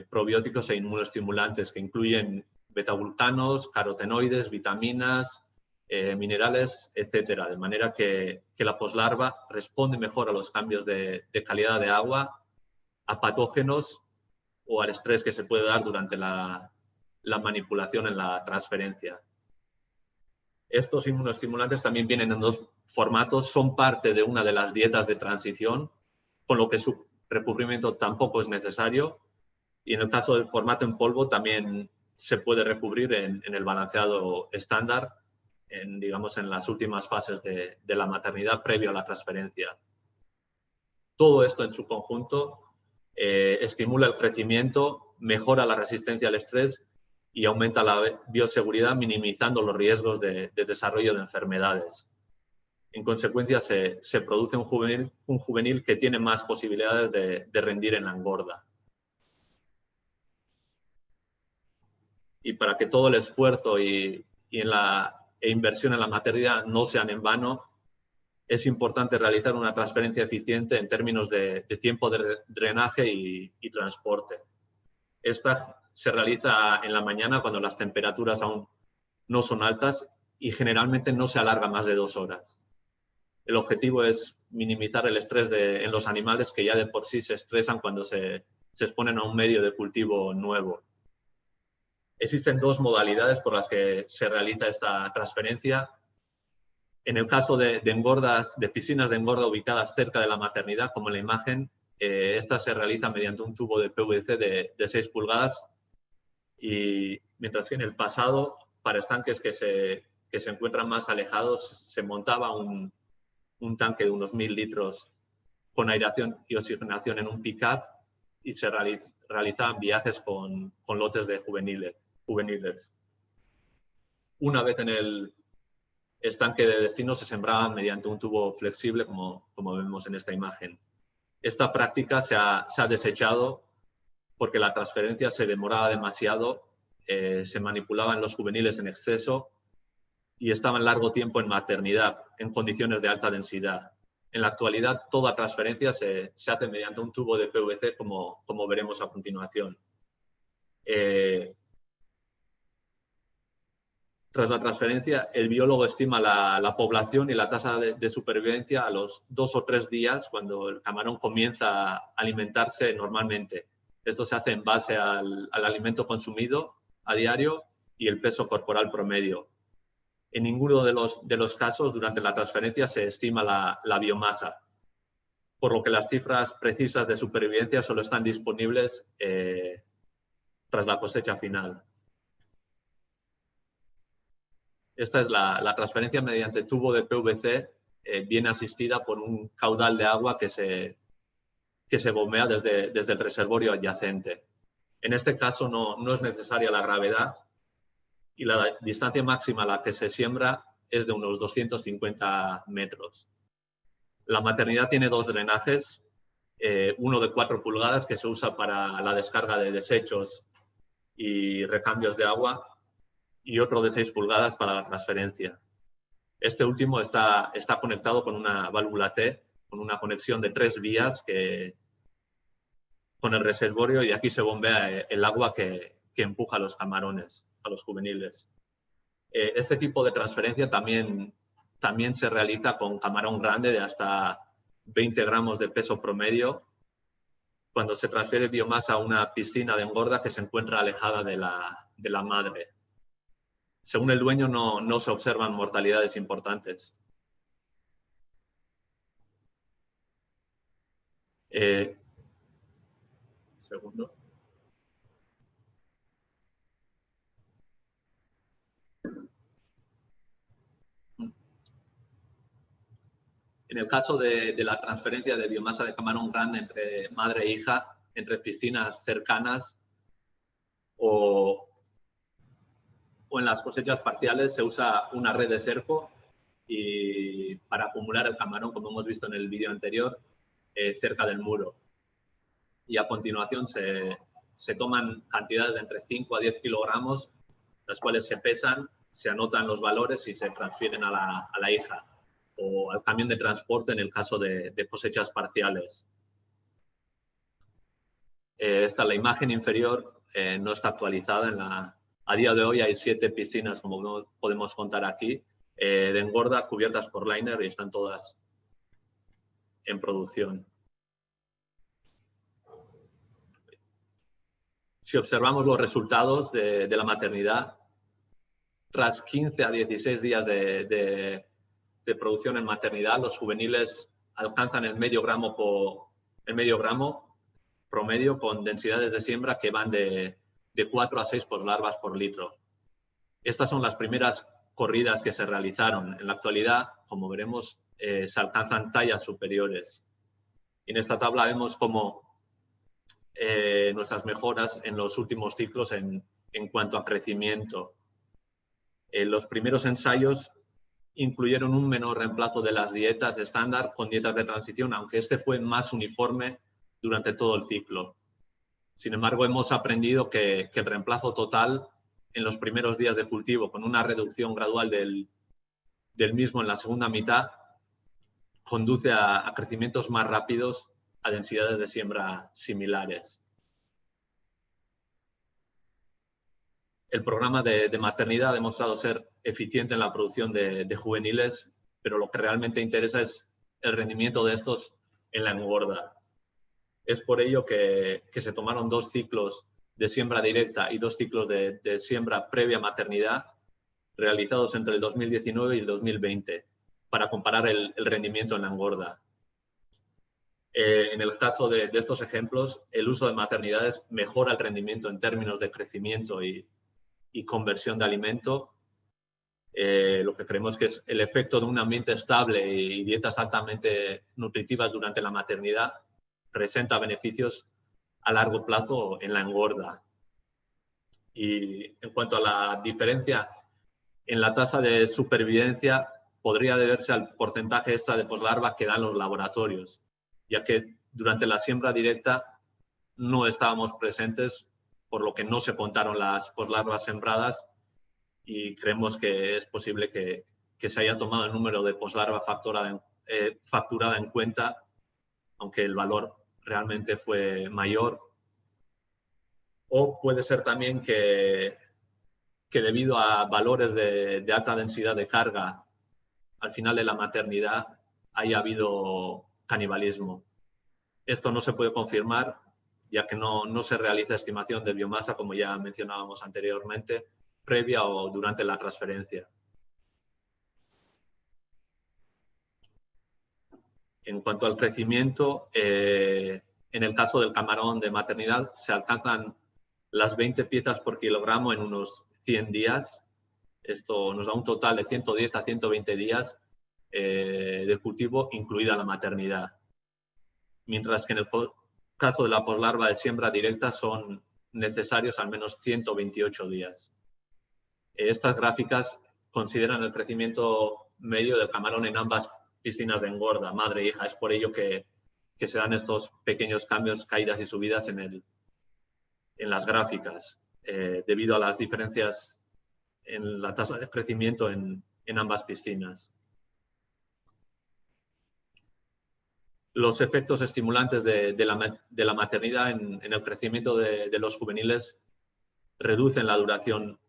probióticos e inmunoestimulantes, que incluyen betaglutanos, carotenoides, vitaminas, minerales, etcétera, de manera que la poslarva responde mejor a los cambios de calidad de agua, a patógenos o al estrés que se puede dar durante la manipulación en la transferencia. Estos inmunoestimulantes también vienen en 2 formatos, son parte de una de las dietas de transición, con lo que su recubrimiento tampoco es necesario, y en el caso del formato en polvo también se puede recubrir en el balanceado estándar, digamos, en las últimas fases de la maternidad previo a la transferencia. Todo esto en su conjunto estimula el crecimiento, mejora la resistencia al estrés y aumenta la bioseguridad, minimizando los riesgos de desarrollo de enfermedades. En consecuencia, se produce un juvenil que tiene más posibilidades de rendir en la engorda. Y para que todo el esfuerzo e inversión en la maternidad no sean en vano, es importante realizar una transferencia eficiente en términos de tiempo de drenaje y transporte. Esta se realiza en la mañana cuando las temperaturas aún no son altas y generalmente no se alarga más de 2 horas. El objetivo es minimizar el estrés en los animales, que ya de por sí se estresan cuando se exponen a un medio de cultivo nuevo. Existen 2 modalidades por las que se realiza esta transferencia. En el caso de engordas, de piscinas de engorda ubicadas cerca de la maternidad, como en la imagen, esta se realiza mediante un tubo de PVC de 6 pulgadas, y mientras que en el pasado, para estanques que se encuentran más alejados, se montaba un tanque de unos 1000 litros con aireación y oxigenación en un pick-up, y se realizaban viajes con lotes de juveniles. Una vez en el estanque de destino, se sembraban mediante un tubo flexible, como vemos en esta imagen. Esta práctica se ha desechado porque la transferencia se demoraba demasiado, se manipulaban los juveniles en exceso y estaban largo tiempo en maternidad, en condiciones de alta densidad. En la actualidad, toda transferencia se hace mediante un tubo de PVC, como veremos a continuación. Tras la transferencia, el biólogo estima la población y la tasa de supervivencia a los 2 o 3 días, cuando el camarón comienza a alimentarse normalmente. Esto se hace en base al alimento consumido a diario y el peso corporal promedio. En ninguno de los casos durante la transferencia se estima la biomasa, por lo que las cifras precisas de supervivencia solo están disponibles tras la cosecha final. Esta es la transferencia mediante tubo de PVC, bien asistida por un caudal de agua que se bombea desde el reservorio adyacente. En este caso no es necesaria la gravedad, y la distancia máxima a la que se siembra es de unos 250 metros. La maternidad tiene 2 drenajes, uno de 4 pulgadas que se usa para la descarga de desechos y recambios de agua, y otro de 6 pulgadas para la transferencia. Este último está conectado con una válvula T, con una conexión de 3 vías con el reservorio, y aquí se bombea el agua que empuja a los camarones, a los juveniles. Este tipo de transferencia también se realiza con camarón grande de hasta 20 gramos de peso promedio, cuando se transfiere biomasa a una piscina de engorda que se encuentra alejada de la madre. Según el dueño, no se observan mortalidades importantes. Segundo. En el caso de la transferencia de biomasa de camarón grande entre madre e hija, entre piscinas cercanas o en las cosechas parciales, se usa una red de cerco y para acumular el camarón, como hemos visto en el vídeo anterior, cerca del muro. Y a continuación se toman cantidades de entre 5 a 10 kilogramos, las cuales se pesan, se anotan los valores y se transfieren a la hija o al camión de transporte en el caso de cosechas parciales. Esta, la imagen inferior, no está actualizada. A día de hoy hay 7 piscinas, como podemos contar aquí, de engorda cubiertas por liner y están todas en producción. Si observamos los resultados de la maternidad, tras 15 a 16 días de producción en maternidad, los juveniles alcanzan el medio gramo promedio con densidades de siembra que van de 4 a 6 poslarvas por litro. Estas son las primeras corridas que se realizaron. En la actualidad, como veremos, se alcanzan tallas superiores. En esta tabla vemos cómo nuestras mejoras en los últimos ciclos en cuanto a crecimiento. Los primeros ensayos incluyeron un menor reemplazo de las dietas estándar con dietas de transición, aunque este fue más uniforme durante todo el ciclo. Sin embargo, hemos aprendido que el reemplazo total en los primeros días de cultivo, con una reducción gradual del mismo en la segunda mitad, conduce a crecimientos más rápidos a densidades de siembra similares. El programa de maternidad ha demostrado ser eficiente en la producción de juveniles, pero lo que realmente interesa es el rendimiento de estos en la engorda. Es por ello que se tomaron 2 ciclos de siembra directa y 2 ciclos de siembra previa maternidad realizados entre el 2019 y el 2020 para comparar el rendimiento en la engorda. En el caso de estos ejemplos, el uso de maternidades mejora el rendimiento en términos de crecimiento y conversión de alimento. Lo que creemos que es el efecto de un ambiente estable y dietas altamente nutritivas durante la maternidad presenta beneficios a largo plazo en la engorda. Y en cuanto a la diferencia en la tasa de supervivencia, podría deberse al porcentaje extra de poslarva que dan los laboratorios, ya que durante la siembra directa no estábamos presentes, por lo que no se contaron las poslarvas sembradas y creemos que es posible que se haya tomado el número de poslarva facturada en cuenta, aunque el valor realmente fue mayor. O puede ser también que debido a valores de alta densidad de carga al final de la maternidad haya habido canibalismo. Esto no se puede confirmar, ya que no se realiza estimación de biomasa, como ya mencionábamos anteriormente, previa o durante la transferencia. En cuanto al crecimiento, en el caso del camarón de maternidad se alcanzan las 20 piezas por kilogramo en unos 100 días. Esto nos da un total de 110 a 120 días de cultivo, incluida la maternidad. Mientras que en el caso de la poslarva de siembra directa son necesarios al menos 128 días. Estas gráficas consideran el crecimiento medio del camarón en ambas piscinas de engorda, madre e hija. Es por ello que se dan estos pequeños cambios, caídas y subidas en las gráficas, debido a las diferencias en la tasa de crecimiento en ambas piscinas. Los efectos estimulantes de la maternidad en el crecimiento de los juveniles reducen la duración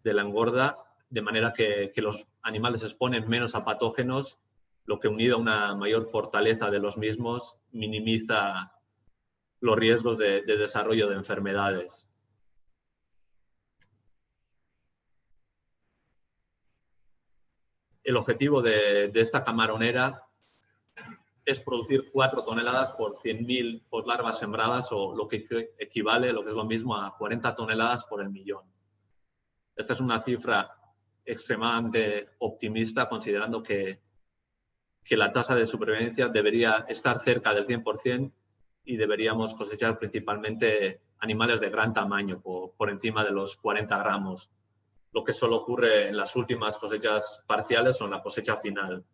de la engorda, de manera que los animales se exponen menos a patógenos, lo que unido a una mayor fortaleza de los mismos minimiza los riesgos de desarrollo de enfermedades. El objetivo de esta camaronera es producir 4 toneladas por 100.000 poslarvas sembradas, o lo que equivale, lo que es lo mismo, a 40 toneladas por el millón. Esta es una cifra extremadamente optimista, considerando que que la tasa de supervivencia debería estar cerca del 100% y deberíamos cosechar principalmente animales de gran tamaño, por encima de los 40 gramos, lo que solo ocurre en las últimas cosechas parciales o en la cosecha final.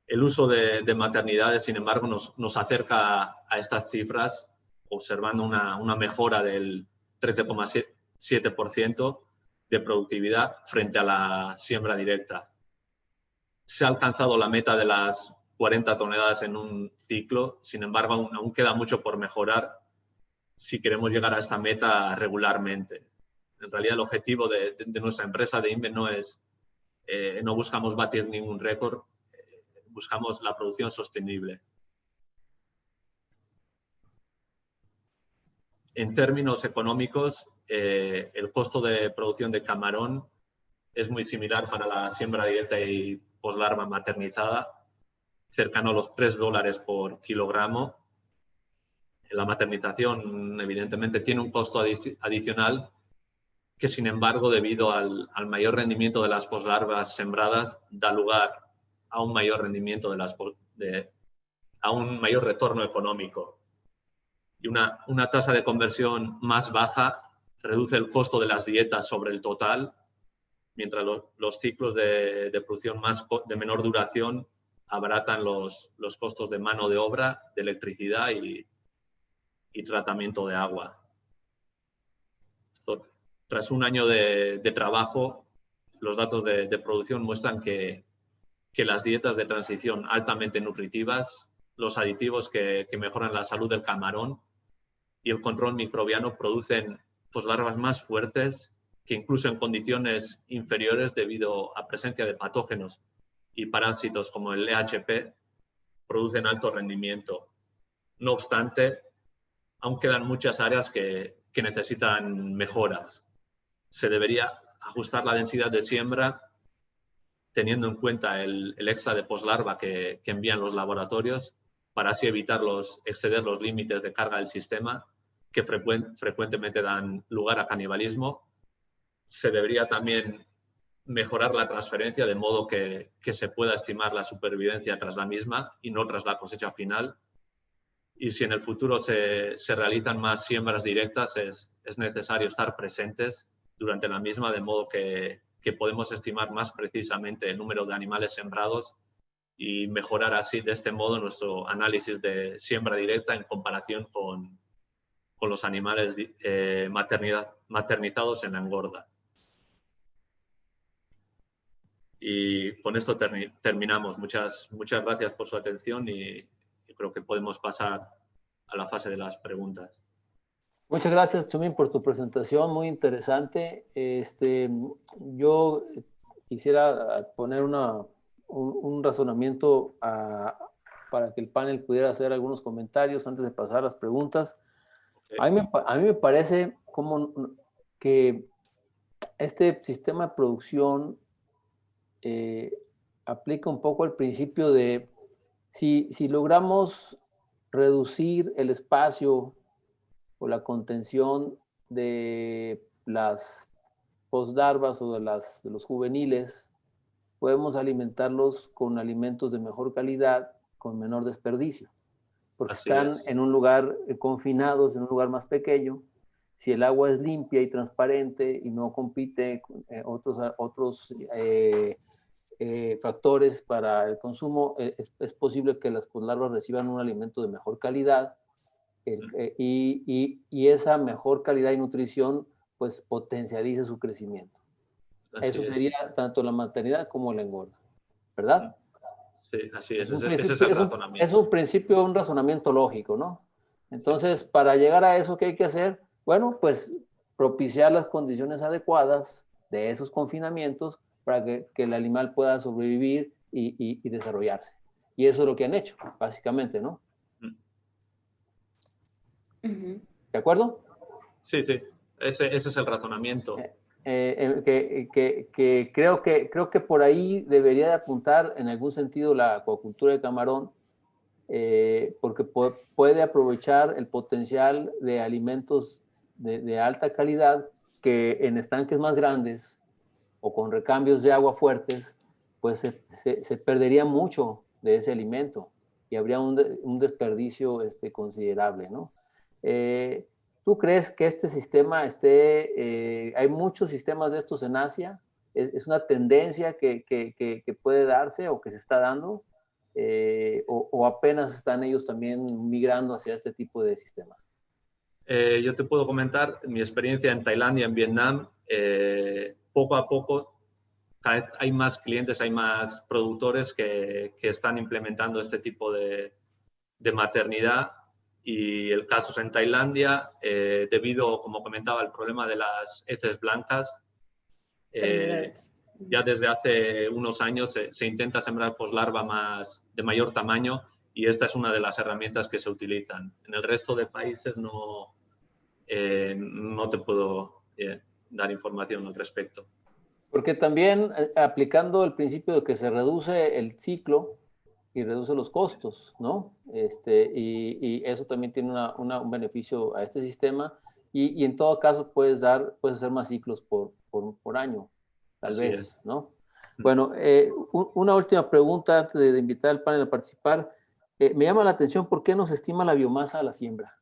El uso de maternidades, sin embargo, nos acerca a estas cifras, observando una mejora del 13,7% de productividad frente a la siembra directa. Se ha alcanzado la meta de las 40 toneladas en un ciclo, sin embargo, aún queda mucho por mejorar si queremos llegar a esta meta regularmente. En realidad, el objetivo de nuestra empresa de INVE no buscamos batir ningún récord, buscamos la producción sostenible. En términos económicos, el costo de producción de camarón es muy similar para la siembra directa y poslarva maternizada, cercano a los $3 por kilogramo. La maternización, evidentemente, tiene un costo adicional que, sin embargo, debido al mayor rendimiento de las poslarvas sembradas, da lugar a un mayor rendimiento a un mayor retorno económico. Y una tasa de conversión más baja reduce el costo de las dietas sobre el total, mientras los ciclos de producción de menor duración abaratan los costos de mano de obra, de electricidad y tratamiento de agua. Tras un año de trabajo, los datos de producción muestran que las dietas de transición altamente nutritivas, los aditivos que mejoran la salud del camarón y el control microbiano producen poslarvas más fuertes que incluso en condiciones inferiores debido a presencia de patógenos y parásitos como el EHP producen alto rendimiento. No obstante, aún quedan muchas áreas que necesitan mejoras. Se debería ajustar la densidad de siembra teniendo en cuenta el extra de poslarva que envían los laboratorios para así evitar exceder los límites de carga del sistema que frecuentemente dan lugar a canibalismo. Se debería también mejorar la transferencia de modo que se pueda estimar la supervivencia tras la misma y no tras la cosecha final. Y si en el futuro se realizan más siembras directas, es necesario estar presentes durante la misma, de modo que podemos estimar más precisamente el número de animales sembrados y mejorar así de este modo nuestro análisis de siembra directa en comparación con los animales maternizados en la engorda. Y con esto terminamos. Muchas gracias por su atención y creo que podemos pasar a la fase de las preguntas. Muchas gracias, Chumín, por tu presentación, muy interesante. Yo quisiera poner un razonamiento para que el panel pudiera hacer algunos comentarios antes de pasar a las preguntas. A mí me parece como que este sistema de producción aplica un poco el principio de si logramos reducir el espacio o la contención de las poslarvas o de los juveniles, podemos alimentarlos con alimentos de mejor calidad, con menor desperdicio, porque están en un lugar confinados, en un lugar más pequeño. Si el agua es limpia y transparente y no compite con otros factores para el consumo, es posible que las poslarvas reciban un alimento de mejor calidad y esa mejor calidad y nutrición pues potencializa su crecimiento. Eso sería tanto la maternidad como la engorda, ¿verdad? Sí, así es. Ese es el razonamiento. Es un principio, un razonamiento lógico, ¿no? Entonces, para llegar a eso, ¿qué hay que hacer? Bueno, pues propiciar las condiciones adecuadas de esos confinamientos para que el animal pueda sobrevivir y desarrollarse. Y eso es lo que han hecho, básicamente, ¿no? ¿De acuerdo? Sí. Ese es el razonamiento. Creo que por ahí debería de apuntar en algún sentido la acuacultura de camarón, porque puede aprovechar el potencial de alimentos de alta calidad que en estanques más grandes o con recambios de agua fuertes pues se perdería mucho de ese alimento y habría un desperdicio considerable, ¿no? ¿Tú crees que este sistema hay muchos sistemas de estos en Asia? ¿Es una tendencia que puede darse o que se está dando? ¿O apenas están ellos también migrando hacia este tipo de sistemas? Yo te puedo comentar mi experiencia en Tailandia, en Vietnam. Poco a poco cada vez hay más clientes, hay más productores que están implementando este tipo de maternidad. Y el caso es en Tailandia, debido, como comentaba, al problema de las heces blancas. Ya desde hace unos años se intenta sembrar larva de mayor tamaño, y esta es una de las herramientas que se utilizan. En el resto de países no te puedo dar información al respecto. Porque también aplicando el principio de que se reduce el ciclo y reduce los costos, ¿no? Y eso también tiene un beneficio a este sistema, y en todo caso puedes hacer más ciclos por año, tal Así vez, es. ¿no? Bueno, una última pregunta antes de invitar al panel a participar. Me llama la atención, ¿por qué no se estima la biomasa a la siembra?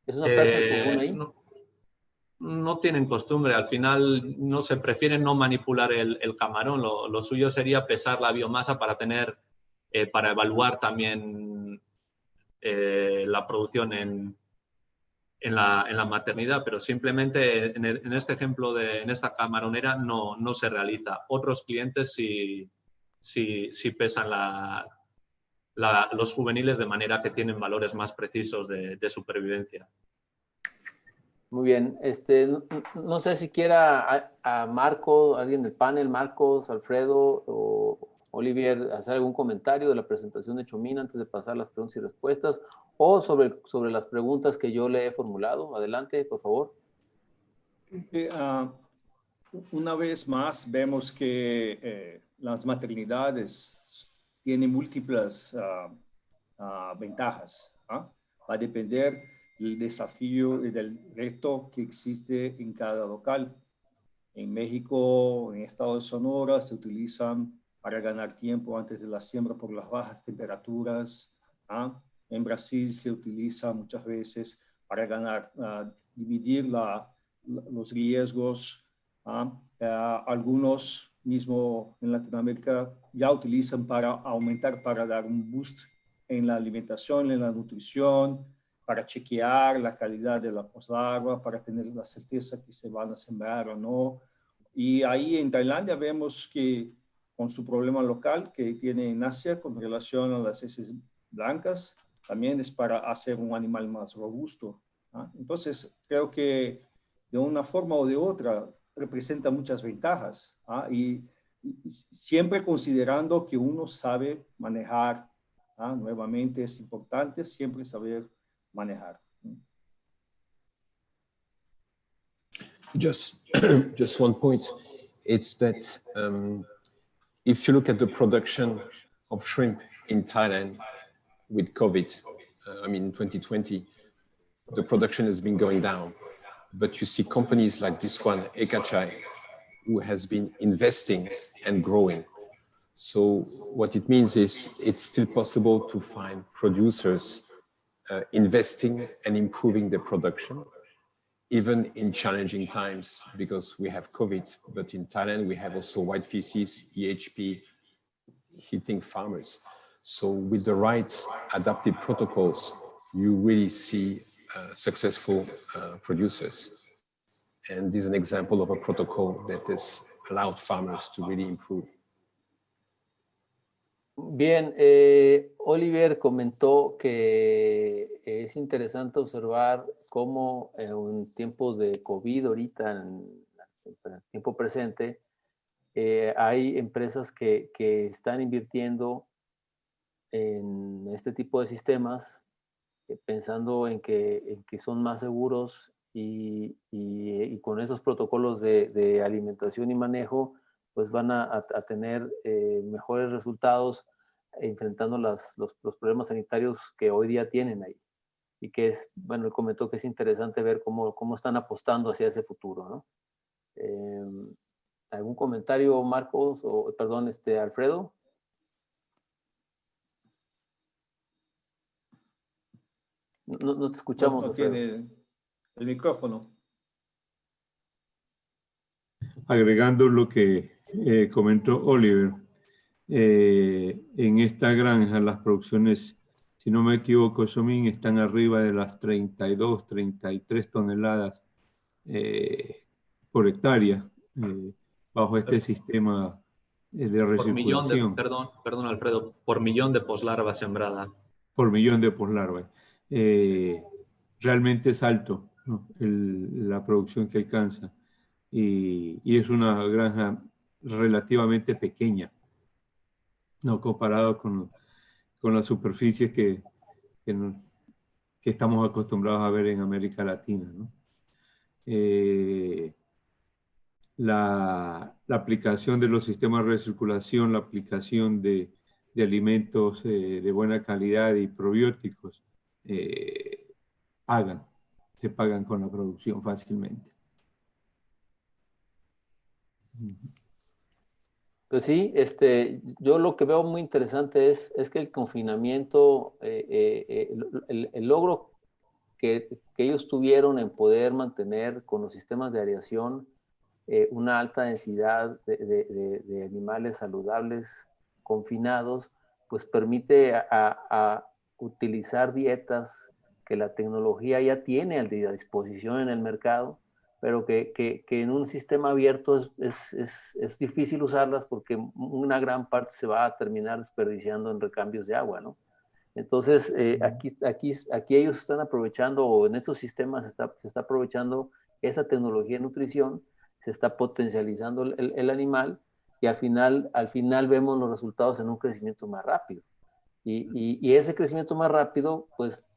¿Es una práctica común ahí? No tienen costumbre, al final no se prefiere no manipular el camarón. Lo suyo sería pesar la biomasa para para evaluar también la producción en la maternidad, pero simplemente en este ejemplo en esta camaronera no se realiza. Otros clientes sí pesan los juveniles de manera que tienen valores más precisos de supervivencia. Muy bien. No sé si quiera a Marco, alguien del panel, Marcos, Alfredo o Olivier, hacer algún comentario de la presentación de Chomín antes de pasar las preguntas y respuestas, o sobre las preguntas que yo le he formulado. Adelante, por favor. Una vez más, vemos que las maternidades tienen múltiples ventajas. Va a depender del desafío y del reto que existe en cada local. En México, en estado de Sonora, se utilizan para ganar tiempo antes de la siembra por las bajas temperaturas. En Brasil se utiliza muchas veces para dividir los riesgos. Algunos mismo en Latinoamérica ya utilizan para dar un boost en la alimentación, en la nutrición, para chequear la calidad de la poslarva, para tener la certeza que se van a sembrar o no. Y ahí en Tailandia vemos que con su problema local que tiene en Asia con relación a las heces blancas, también es para hacer un animal más robusto. Entonces, creo que de una forma o de otra representa muchas ventajas, y siempre considerando que uno sabe manejar. Nuevamente es importante siempre saber manejar. Just one point, it's that if you look at the production of shrimp in Thailand with COVID, in 2020, the production has been going down. But you see companies like this one, Ekachai, who has been investing and growing. So what it means is it's still possible to find producers investing and improving their production, even in challenging times, because we have COVID, but in Thailand, we have also white feces, EHP, hitting farmers. So with the right adapted protocols, you really see successful producers. And this is an example of a protocol that has allowed farmers to really improve. Bien, Oliver comentó que es interesante observar cómo en tiempos de COVID, ahorita en el tiempo presente, hay empresas que están invirtiendo en este tipo de sistemas, pensando en que son más seguros y con esos protocolos de alimentación y manejo, pues van a tener mejores resultados enfrentando los problemas sanitarios que hoy día tienen ahí. Y que bueno, él comentó que es interesante ver cómo están apostando hacia ese futuro, ¿no? ¿Algún comentario, Marcos, o perdón, Alfredo? No te escuchamos. No tiene el micrófono. Agregando lo que comentó Oliver, en esta granja las producciones, si no me equivoco, Somin, están arriba de las 32, 33 toneladas por hectárea bajo este sistema de recirculación. Perdón, Alfredo, por millón de poslarva sembrada. Por millón de poslarva. Realmente es alto, ¿no? La producción que alcanza. Y es una granja relativamente pequeña, no comparado con las superficies que estamos acostumbrados a ver en América Latina, ¿no? La aplicación de los sistemas de recirculación, la aplicación de alimentos de buena calidad y probióticos, se pagan con la producción fácilmente. Pues sí, yo lo que veo muy interesante es que el confinamiento, el logro que ellos tuvieron en poder mantener con los sistemas de areación una alta densidad de animales saludables confinados, pues permite a utilizar dietas que la tecnología ya tiene a disposición en el mercado, pero que en un sistema abierto es difícil usarlas porque una gran parte se va a terminar desperdiciando en recambios de agua, ¿no? Entonces, aquí ellos están aprovechando, o en estos sistemas se está aprovechando esa tecnología de nutrición, se está potencializando el animal y al final vemos los resultados en un crecimiento más rápido. Y ese crecimiento más rápido, pues,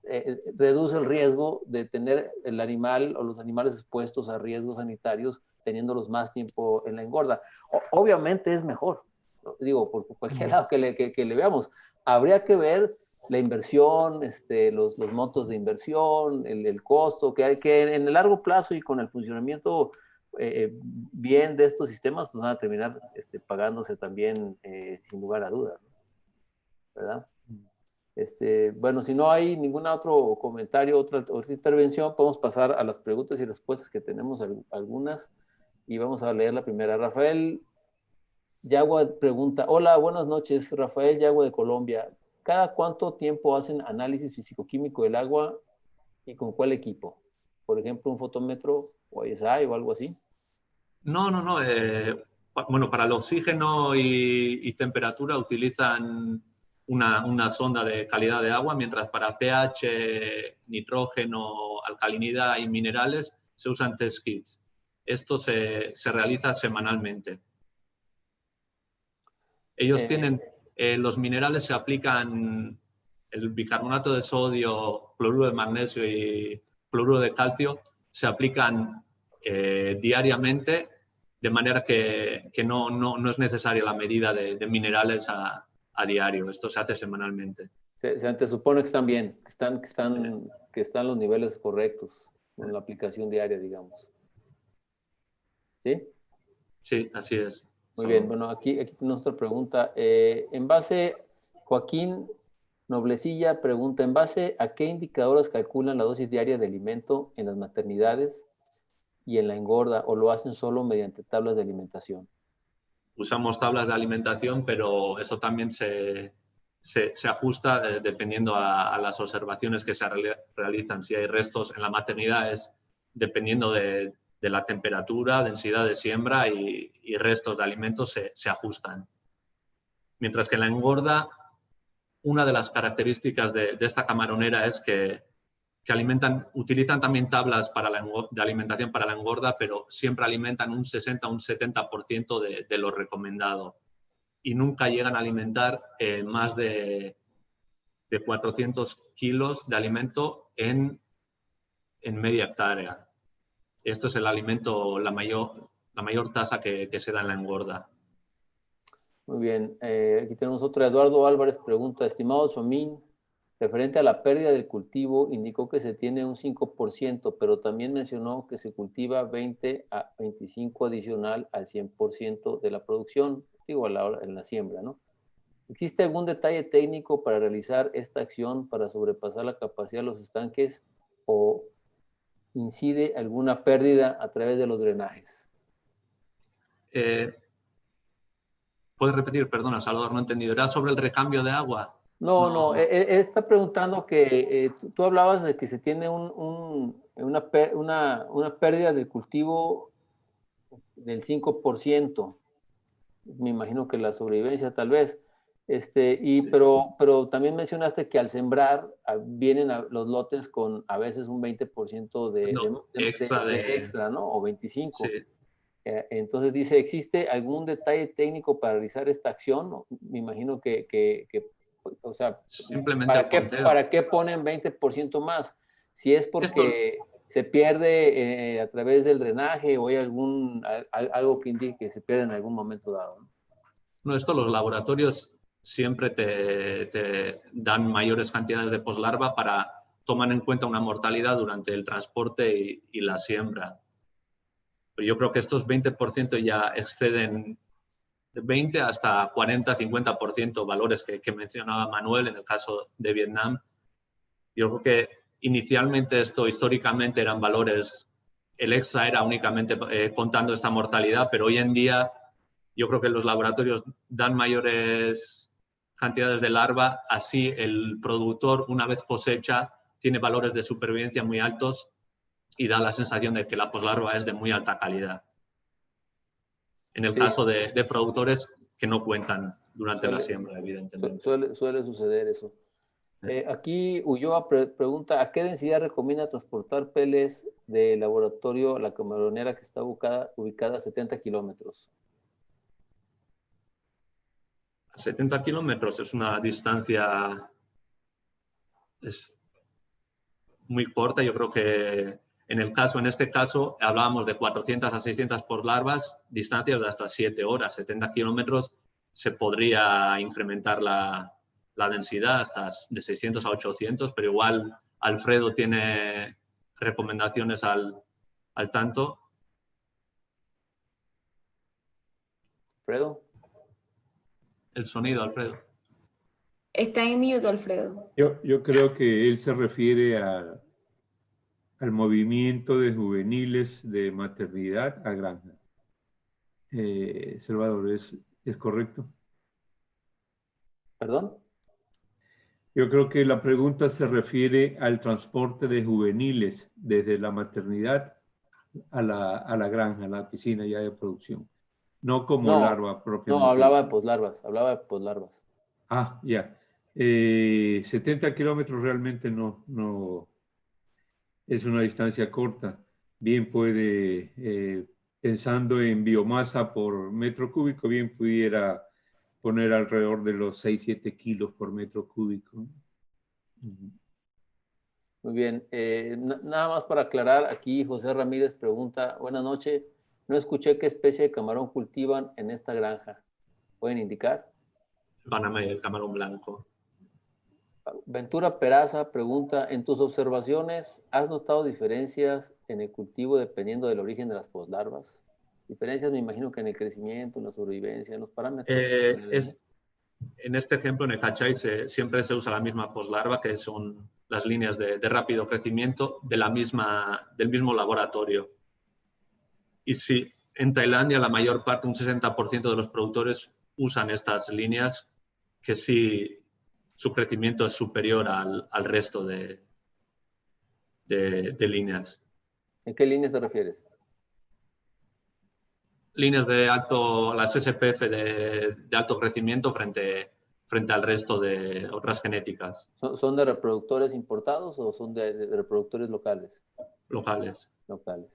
reduce el riesgo de tener el animal o los animales expuestos a riesgos sanitarios, teniéndolos más tiempo en la engorda. Obviamente es mejor, ¿no? Digo, por cualquier lado que le veamos. Habría que ver la inversión, los montos de inversión, el costo, que en el largo plazo y con el funcionamiento bien de estos sistemas, pues van a terminar pagándose también sin lugar a dudas, ¿no? ¿Verdad? Bueno, si no hay ningún otro comentario, otra intervención, podemos pasar a las preguntas y respuestas, que tenemos algunas, y vamos a leer la primera. Rafael Yagua pregunta: hola, buenas noches, Rafael Yagua de Colombia. ¿Cada cuánto tiempo hacen análisis físico-químico del agua y con cuál equipo? Por ejemplo, un fotómetro o ISI o algo así. No. Bueno, para el oxígeno y temperatura utilizan una sonda de calidad de agua, mientras para pH, nitrógeno, alcalinidad y minerales se usan test kits. Esto se realiza semanalmente. Ellos tienen, los minerales se aplican, el bicarbonato de sodio, cloruro de magnesio y cloruro de calcio se aplican diariamente, de manera que no es necesaria la medida de minerales a diario. Esto se hace semanalmente. Se supone que están bien, que están los niveles correctos en la aplicación diaria, digamos. ¿Sí? Sí, así es. Muy bien. Bueno, aquí tenemos otra pregunta. En base, Joaquín Noblecilla pregunta: ¿en base a qué indicadores calculan la dosis diaria de alimento en las maternidades y en la engorda, o lo hacen solo mediante tablas de alimentación? Usamos tablas de alimentación, pero eso también se ajusta dependiendo a las observaciones que se realizan. Si hay restos en la maternidad, es dependiendo de la temperatura, densidad de siembra y restos de alimentos se ajustan. Mientras que en la engorda, una de las características de esta camaronera es que utilizan también tablas de alimentación para la engorda, pero siempre alimentan un 60 o un 70% de lo recomendado. Y nunca llegan a alimentar más de 400 kilos de alimento en media hectárea. Esto es el alimento, la mayor tasa que se da en la engorda. Muy bien. Aquí tenemos otra. Eduardo Álvarez pregunta: estimado Somin, Referente a la pérdida del cultivo, indicó que se tiene un 5%, pero también mencionó que se cultiva 20 a 25 adicional al 100% de la producción, digo, en la siembra, ¿no? ¿Existe algún detalle técnico para realizar esta acción para sobrepasar la capacidad de los estanques o incide alguna pérdida a través de los drenajes? ¿Puedes repetir? Perdona, Salvador, no he entendido. ¿Era sobre el recambio de agua? No, está preguntando que tú hablabas de que se tiene una pérdida del cultivo del 5%. Me imagino que la sobrevivencia tal vez. Sí. Pero también mencionaste que al sembrar vienen los lotes con a veces un 20% de extra, ¿no? O 25%. Sí. Entonces dice, ¿existe algún detalle técnico para realizar esta acción? Me imagino que o sea, simplemente ¿para qué ponen 20% más? Si es porque se pierde a través del drenaje o hay algo que indique que se pierde en algún momento dado, ¿no? No, esto los laboratorios siempre te dan mayores cantidades de poslarva para tomar en cuenta una mortalidad durante el transporte y la siembra. Pero yo creo que estos 20% ya exceden de 20 hasta 40, 50% valores que mencionaba Manuel en el caso de Vietnam. Yo creo que inicialmente esto históricamente eran valores, el extra era únicamente contando esta mortalidad, pero hoy en día yo creo que los laboratorios dan mayores cantidades de larva, así el productor una vez cosecha tiene valores de supervivencia muy altos y da la sensación de que la poslarva es de muy alta calidad. En el caso de productores que no cuentan durante la siembra, evidentemente. Suele suceder eso. Aquí Ulloa pregunta, ¿a qué densidad recomienda transportar peles de laboratorio a la camaronera que está ubicada a 70 kilómetros? 70 kilómetros es una distancia muy corta. Yo creo que en este caso hablábamos de 400 a 600 poslarvas, distancias de hasta 7 horas. 70 kilómetros se podría incrementar la densidad hasta de 600 a 800, pero igual Alfredo tiene recomendaciones al tanto. ¿Alfredo? El sonido, Alfredo. Está en mute, Alfredo. Yo creo que él se refiere al movimiento de juveniles de maternidad a granja. Salvador, ¿es correcto? ¿Perdón? Yo creo que la pregunta se refiere al transporte de juveniles desde la maternidad a la granja, a la piscina ya de producción. No como larva propiamente. No, hablaba de poslarvas. Ah, ya. 70 kilómetros realmente no es una distancia corta. Bien puede, pensando en biomasa por metro cúbico, bien pudiera poner alrededor de los 6-7 kilos por metro cúbico. Muy bien. Nada más para aclarar, aquí José Ramírez pregunta, buenas noches, no escuché qué especie de camarón cultivan en esta granja. ¿Pueden indicar? El Panamá y el camarón blanco. Ventura Peraza pregunta, en tus observaciones, ¿has notado diferencias en el cultivo dependiendo del origen de las poslarvas? Diferencias, me imagino que en el crecimiento, en la sobrevivencia, en los parámetros. En este ejemplo, en el Cachay, siempre se usa la misma poslarva, que son las líneas de rápido crecimiento del mismo laboratorio. Y sí, en Tailandia la mayor parte, un 60% de los productores usan estas líneas, que sí, su crecimiento es superior al resto de líneas. ¿En qué líneas te refieres? Líneas de alto, las SPF de alto crecimiento frente al resto de otras genéticas. ¿Son de reproductores importados o son de reproductores locales? Locales. Locales.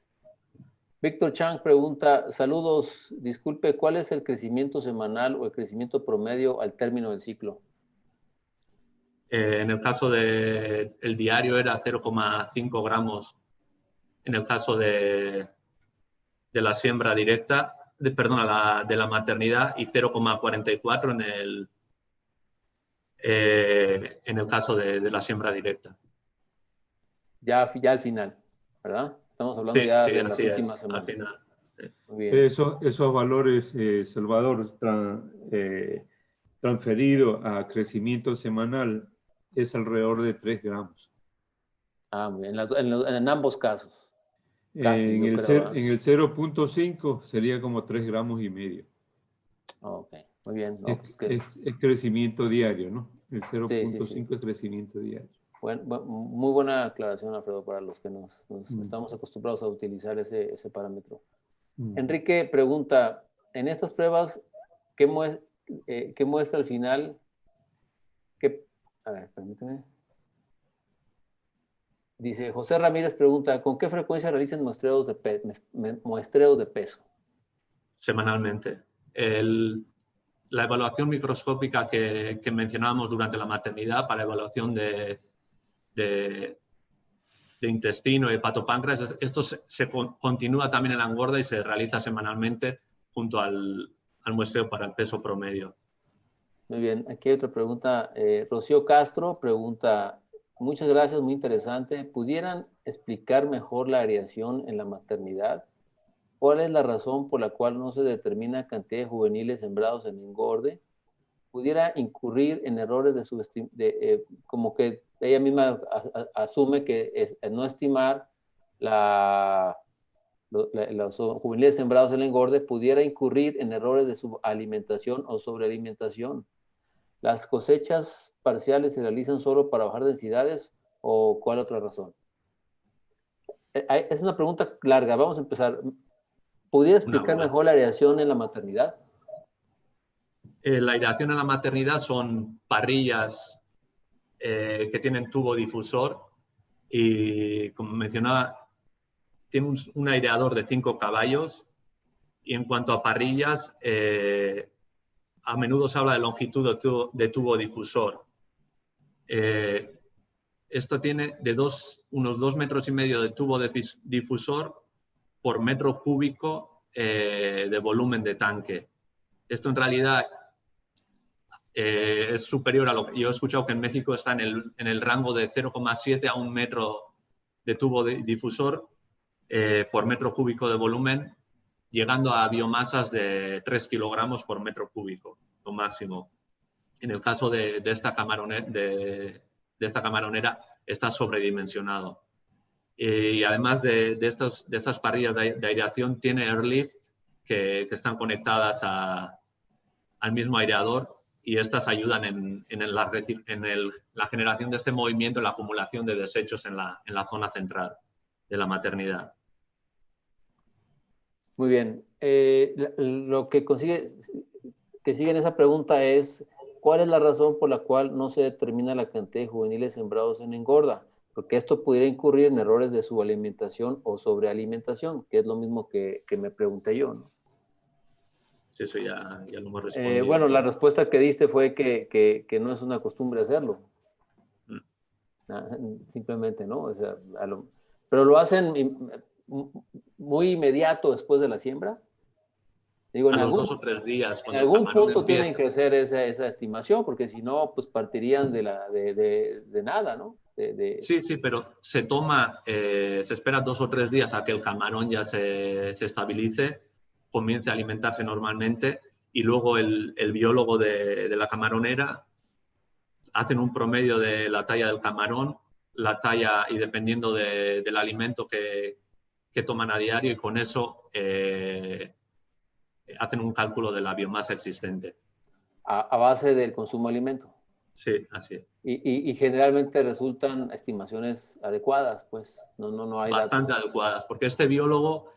Víctor Chang pregunta, saludos, disculpe, ¿cuál es el crecimiento semanal o el crecimiento promedio al término del ciclo? En el caso del diario era 0,5 gramos. En el caso de la siembra directa, de la maternidad, y 0,44 en el caso de la siembra directa. Ya al final, ¿verdad? Estamos hablando Sí, ya sí, de las así últimas es, semanas. al final. Muy bien. Esos valores, Salvador, transferido a crecimiento semanal es alrededor de 3 gramos. Muy bien. En ambos casos. Casi, En yo el, creo, en el 0.5 sería como 3 gramos y medio. Ok, muy bien. No, Es, pues que, es crecimiento diario, ¿no? El sí, 0.5 sí. es crecimiento diario. Muy buena aclaración, Alfredo, para los que nos estamos acostumbrados a utilizar ese parámetro. Enrique pregunta, en estas pruebas, ¿qué muestra al final? A ver, permíteme. Dice, José Ramírez pregunta, ¿con qué frecuencia realizan muestreos de peso? Semanalmente. La evaluación microscópica que mencionábamos durante la maternidad para evaluación de intestino y hepatopáncreas, esto se continúa también en la engorda y se realiza semanalmente junto al muestreo para el peso promedio. Muy bien, aquí hay otra pregunta. Rocío Castro pregunta, muchas gracias, muy interesante. ¿Pudieran explicar mejor la aireación en la maternidad? ¿Cuál es la razón por la cual no se determina cantidad de juveniles sembrados en engorde? ¿Pudiera incurrir en errores como que ella misma asume que es no estimar los juveniles sembrados en engorde, pudiera incurrir en errores de subalimentación o sobrealimentación? ¿Las cosechas parciales se realizan solo para bajar densidades o cuál otra razón? Es una pregunta larga, vamos a empezar. ¿Pudiera explicar mejor la aireación en la maternidad? La aireación en la maternidad son parrillas que tienen tubo difusor y, como mencionaba, tiene un aireador de 5 caballos y en cuanto a parrillas, a menudo se habla de longitud de tubo difusor. Esto tiene unos 2,5 metros de tubo difusor por metro cúbico de volumen de tanque. Esto en realidad es superior a lo que yo he escuchado que en México está en el rango de 0,7 a 1 metro de tubo difusor por metro cúbico de volumen, llegando a biomasas de 3 kilogramos por metro cúbico, lo máximo. En el caso de esta camaronera está sobredimensionado. Y además de estas parrillas de aireación, tiene airlift que están conectadas al mismo aireador y estas ayudan en la generación de este movimiento, en la acumulación de desechos en la zona central de la maternidad. Muy bien. Lo que sigue en esa pregunta es, ¿cuál es la razón por la cual no se determina la cantidad de juveniles sembrados en engorda? Porque esto pudiera incurrir en errores de subalimentación o sobrealimentación, que es lo mismo que me pregunté yo, ¿no? Sí, eso ya lo hemos respondido. Bueno, la respuesta que diste fue que no es una costumbre hacerlo. Simplemente, ¿no? O sea, pero lo hacen muy inmediato después de la siembra. Digo, a los 2 o 3 días. En algún punto tienen que hacer esa estimación, porque si no, pues partirían de nada, ¿no? Sí, pero se espera 2 o 3 días a que el camarón ya se estabilice, comience a alimentarse normalmente y luego el biólogo de la camaronera hacen un promedio de la talla del camarón, la talla y dependiendo del alimento que toman a diario y con eso hacen un cálculo de la biomasa existente. A base del consumo de alimento. Sí, así es. Y generalmente resultan estimaciones adecuadas, pues no hay bastante adecuadas, porque este biólogo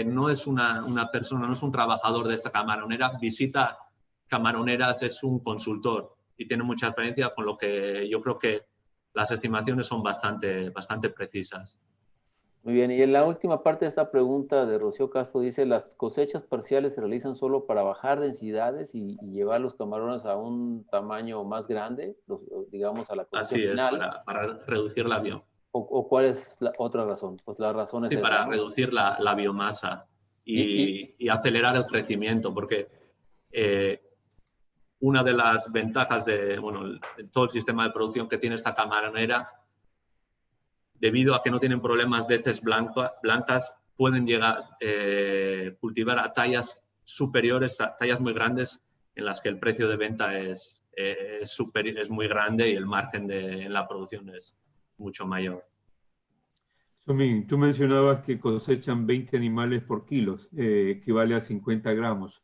no es una persona, no es un trabajador de esta camaronera, visita camaroneras, es un consultor y tiene mucha experiencia, con lo que yo creo que las estimaciones son bastante precisas. Muy bien, y en la última parte de esta pregunta de Rocío Castro dice, ¿las cosechas parciales se realizan solo para bajar densidades y llevar los camarones a un tamaño más grande, digamos a la cosecha final? Así es, para reducir la biomasa. ¿O cuál es la otra razón? Pues la razón es esa, para ¿no? reducir la biomasa y acelerar el crecimiento, porque una de las ventajas de todo el sistema de producción que tiene esta camaronera, debido a que no tienen problemas de heces blancas, pueden llegar a cultivar a tallas superiores, a tallas muy grandes, en las que el precio de venta es muy grande y el margen en la producción es mucho mayor. Somin, tú mencionabas que cosechan 20 animales por kilos, equivale a 50 gramos.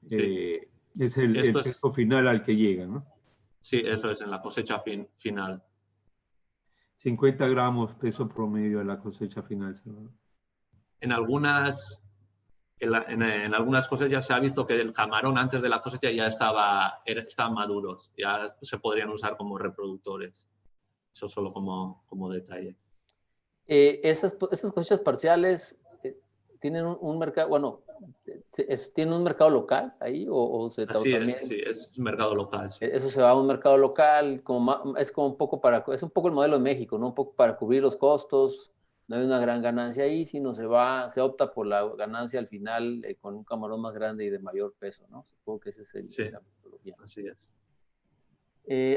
Sí. Es el peso final al que llegan, ¿no? Sí, eso es, en la cosecha final. 50 gramos peso promedio de la cosecha final, Salvador. En algunas cosechas se ha visto que el camarón antes de la cosecha ya estaban maduros, ya se podrían usar como reproductores. Eso solo como detalle. Esas cosechas parciales tienen un mercado, bueno, ¿tienen un mercado local ahí Así también? Sí, es un mercado local. Sí. Eso se va a un mercado local, es un poco el modelo de México, ¿no? Un poco para cubrir los costos, no hay una gran ganancia ahí, sino se opta por la ganancia al final con un camarón más grande y de mayor peso, ¿no? Supongo que ese es la metodología. Así es.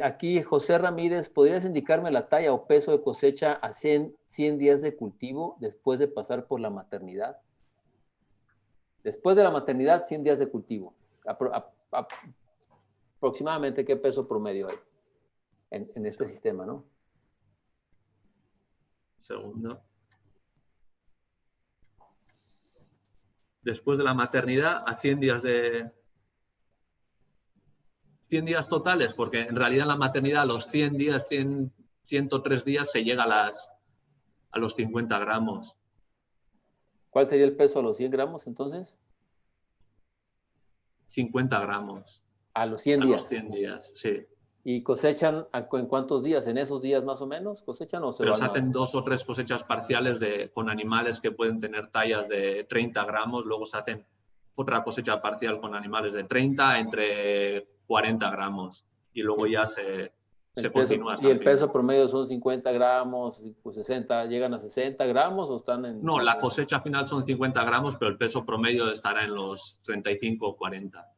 Aquí José Ramírez, ¿podrías indicarme la talla o peso de cosecha a 100 días de cultivo después de pasar por la maternidad? Después de la maternidad, 100 días de cultivo. Aproximadamente, ¿qué peso promedio hay en este sistema, no? Segundo. Después de la maternidad, a 100 días 100 días totales, porque en realidad en la maternidad a los 100 días, 103 días se llega a los 50 gramos. ¿Cuál sería el peso a los 100 gramos entonces? 50 gramos. A los 100 días. A los 100 días, sí. ¿Y cosechan en cuántos días? ¿En esos días más o menos cosechan o se Pero van se hacen más? 2 o 3 cosechas parciales con animales que pueden tener tallas de 30 gramos, luego se hacen otra cosecha parcial con animales de 30 entre 40 gramos y luego ya se continúa hasta ¿Y el peso promedio son 50 gramos, pues 60, llegan a 60 gramos o están en...? No, la cosecha final son 50 gramos, pero el peso promedio estará en los 35 o 40.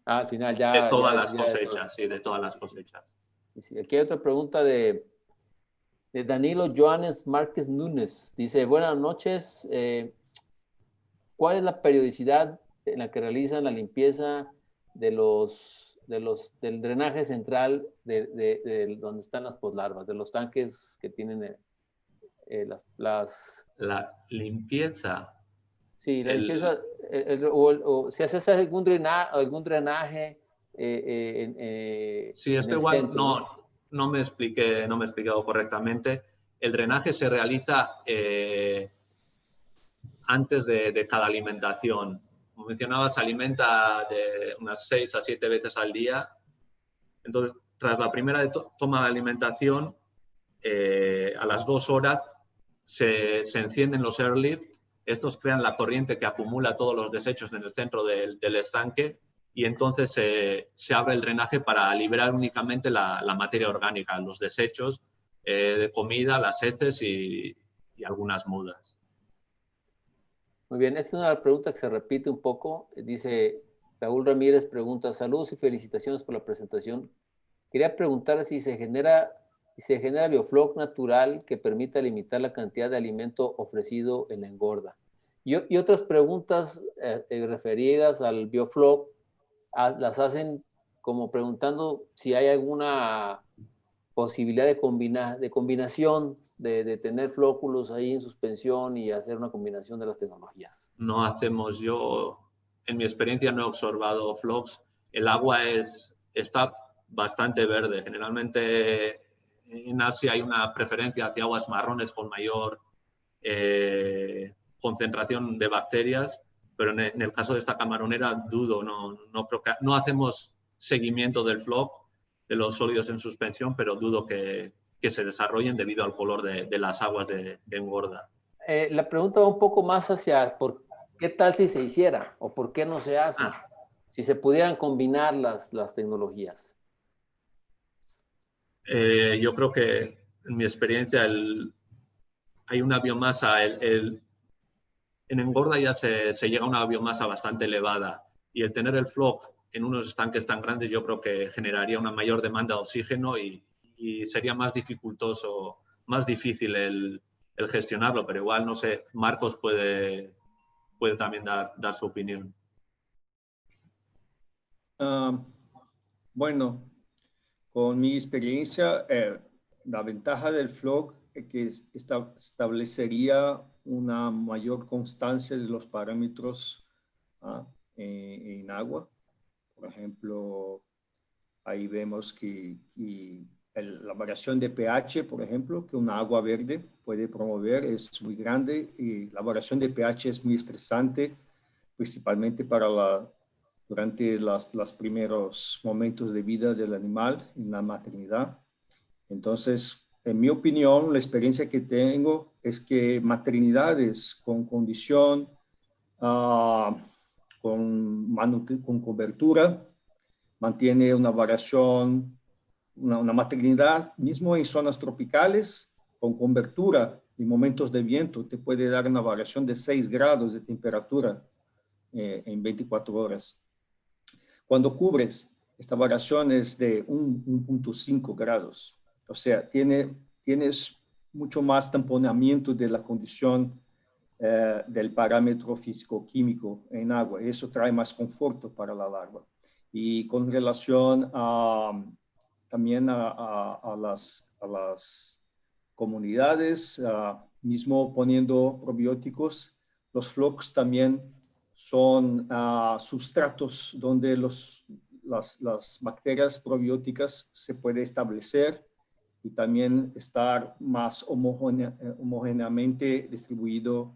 Al final ya... De todas las cosechas, sí, de todas las cosechas. Sí. Aquí hay otra pregunta de Danilo Joanes Márquez Núñez. Dice, buenas noches. ¿Cuál es la periodicidad en la que realizan la limpieza del drenaje central de donde están las poslarvas, de los tanques que tienen La limpieza. Sí, la limpieza, si haces algún drenaje sí, esto igual centro, no me he explicado correctamente. El drenaje se realiza antes de cada alimentación. Como mencionaba, se alimenta de unas 6 a 7 veces al día. Entonces, tras la primera toma de alimentación, a las 2 horas se encienden los airlift. Estos crean la corriente que acumula todos los desechos en el centro del estanque y entonces se abre el drenaje para liberar únicamente la materia orgánica, los desechos de comida, las heces y algunas mudas. Muy bien, esta es una pregunta que se repite un poco. Dice Raúl Ramírez, pregunta, saludos y felicitaciones por la presentación. Quería preguntar si se genera biofloc natural que permita limitar la cantidad de alimento ofrecido en la engorda. Y otras preguntas referidas al biofloc las hacen como preguntando si hay alguna posibilidad de combinación, de tener flóculos ahí en suspensión y hacer una combinación de las tecnologías. No hacemos, yo en mi experiencia no he observado flocs. El agua está bastante verde. Generalmente en Asia hay una preferencia hacia aguas marrones con mayor concentración de bacterias, pero en el caso de esta camaronera dudo, no hacemos seguimiento del floc, de los sólidos en suspensión, pero dudo que se desarrollen debido al color de las aguas de engorda. La pregunta va un poco más hacia qué tal si se hiciera o por qué no se hace, si se pudieran combinar las tecnologías. Yo creo que en mi experiencia hay una biomasa, en engorda ya se llega a una biomasa bastante elevada y el tener el floc en unos estanques tan grandes yo creo que generaría una mayor demanda de oxígeno y sería más dificultoso, más difícil el gestionarlo, pero igual, no sé, Marcos puede también dar su opinión. Bueno, con mi experiencia, la ventaja del FLOC es que establecería una mayor constancia de los parámetros en agua. Por ejemplo, ahí vemos que la variación de pH, por ejemplo, que una agua verde puede promover es muy grande y la variación de pH es muy estresante, principalmente durante los primeros momentos de vida del animal en la maternidad. Entonces, en mi opinión, la experiencia que tengo es que maternidades con condición, con cobertura, mantiene una variación, una maternidad, mismo en zonas tropicales, con cobertura y momentos de viento, te puede dar una variación de 6 grados de temperatura en 24 horas. Cuando cubres, esta variación es de 1.5 grados. O sea, tienes mucho más tamponamiento de la condición del parámetro físico-químico en agua. Eso trae más conforto para la larva. Y con relación también a las comunidades, mismo poniendo probióticos, los flocks también son sustratos donde las bacterias probióticas se pueden establecer y también estar más homogéneamente distribuido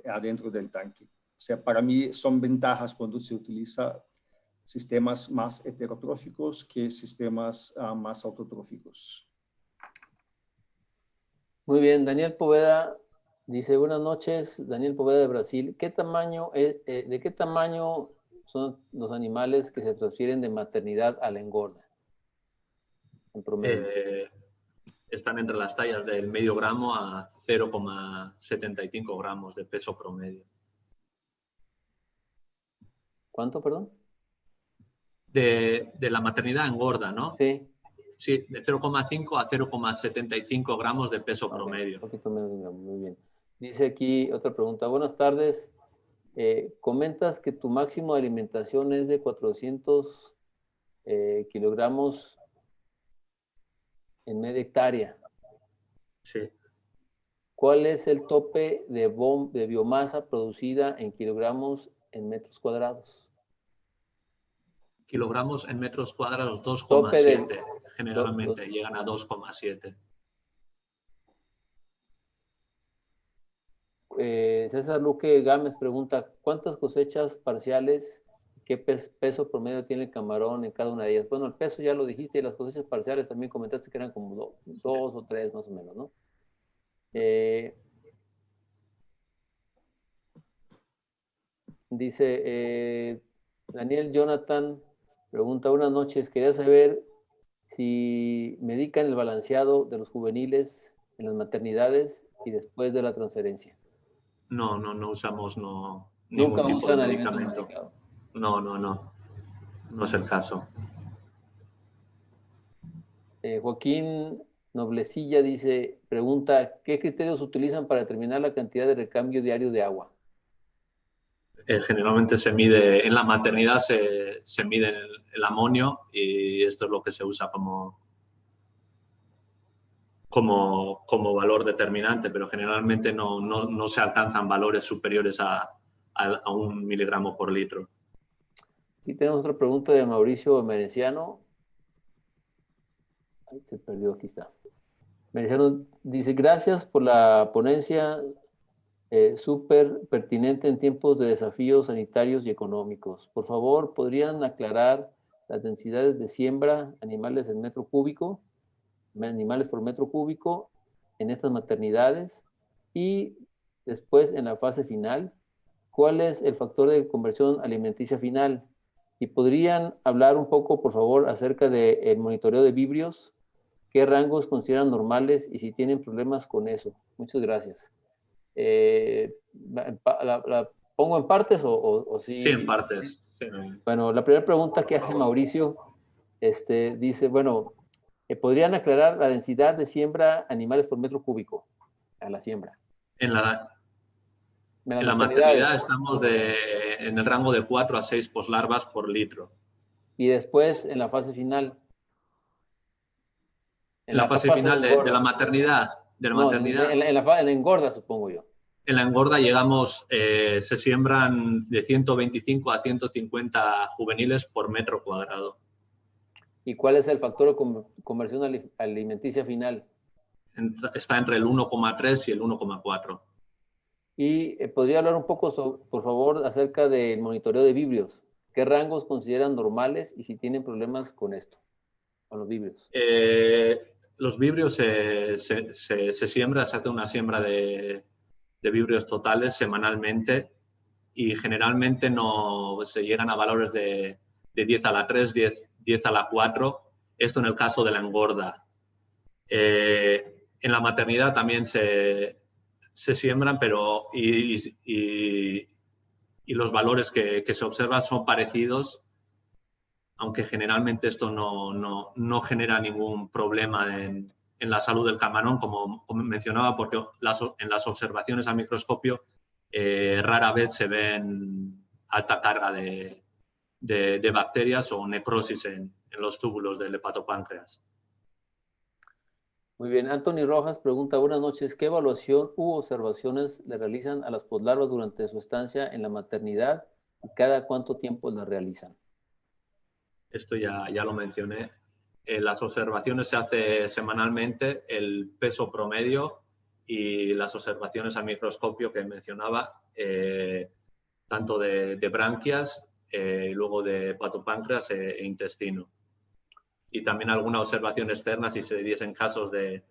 adentro del tanque. O sea, para mí son ventajas cuando se utiliza sistemas más heterotróficos que sistemas más autotróficos. Muy bien, Daniel Poveda dice, buenas noches, Daniel Poveda de Brasil. ¿De qué tamaño son los animales que se transfieren de maternidad a la engorda? En promedio. Están entre las tallas del medio gramo a 0,75 gramos de peso promedio. ¿Cuánto, perdón? De la maternidad engorda, ¿no? Sí. Sí, de 0,5 a 0,75 gramos de peso promedio. Un poquito menos de gramos, muy bien. Dice aquí otra pregunta. Buenas tardes. Comentas que tu máximo de alimentación es de 400 kilogramos en media hectárea. Sí. ¿Cuál es el tope de biomasa producida en kilogramos en metros cuadrados? Kilogramos en metros cuadrados, 2,7. Generalmente llegan a 2,7. César Luque Gámez pregunta, ¿cuántas cosechas parciales, qué peso promedio tiene el camarón en cada una de ellas? Bueno, el peso ya lo dijiste y las cosechas parciales también comentaste que eran como dos o tres más o menos, ¿no? Dice Daniel Jonathan, pregunta, buenas noches, quería saber si medican el balanceado de los juveniles en las maternidades y después de la transferencia. No usamos Nunca ningún tipo usan de alimentos medicamento. medicados. No es el caso. Joaquín Noblecilla dice, pregunta, ¿qué criterios utilizan para determinar la cantidad de recambio diario de agua? Generalmente se mide, en la maternidad se mide el amonio y esto es lo que se usa como valor determinante, pero generalmente no se alcanzan valores superiores a 1 miligramo por litro. Aquí tenemos otra pregunta de Mauricio Mereciano. Ay, se perdió, aquí está. Mereciano dice, gracias por la ponencia súper pertinente en tiempos de desafíos sanitarios y económicos. Por favor, ¿podrían aclarar las densidades de siembra animales por metro cúbico en estas maternidades? Y después, en la fase final, ¿cuál es el factor de conversión alimenticia final? Y podrían hablar un poco, por favor, acerca del monitoreo de vibrios, qué rangos consideran normales y si tienen problemas con eso. Muchas gracias. La ¿Pongo en partes o sí? Sí, en partes. Sí. Bueno, la primera pregunta que hace Mauricio dice, bueno, ¿podrían aclarar la densidad de siembra animales por metro cúbico a la siembra? En la maternidad maternidades. estamos en el rango de 4 a 6 poslarvas por litro. Y después, en la fase final. En la fase final de la maternidad. En la engorda, supongo yo. En la engorda llegamos, se siembran de 125 a 150 juveniles por metro cuadrado. ¿Y cuál es el factor de conversión alimenticia final? Está entre el 1,3 y el 1,4. Y podría hablar un poco, por favor, acerca del monitoreo de vibrios. ¿Qué rangos consideran normales y si tienen problemas con esto, con los vibrios? Los vibrios se siembra, se hace una siembra de vibrios totales semanalmente y generalmente no se llegan a valores de 10 a la 3, 10 a la 4. Esto en el caso de la engorda. En la maternidad también se siembran, pero y los valores que se observan son parecidos, aunque generalmente esto no genera ningún problema en la salud del camarón, como mencionaba, porque en las observaciones al microscopio rara vez se ven alta carga de bacterias o necrosis en los túbulos del hepatopáncreas. Muy bien. Anthony Rojas pregunta, buenas noches, ¿qué evaluación u observaciones le realizan a las poslarvas durante su estancia en la maternidad y cada cuánto tiempo las realizan? Esto ya lo mencioné. Las observaciones se hace semanalmente, el peso promedio y las observaciones al microscopio que mencionaba, tanto de branquias, luego de hepatopáncreas e intestino. Y también alguna observación externa si se diesen casos de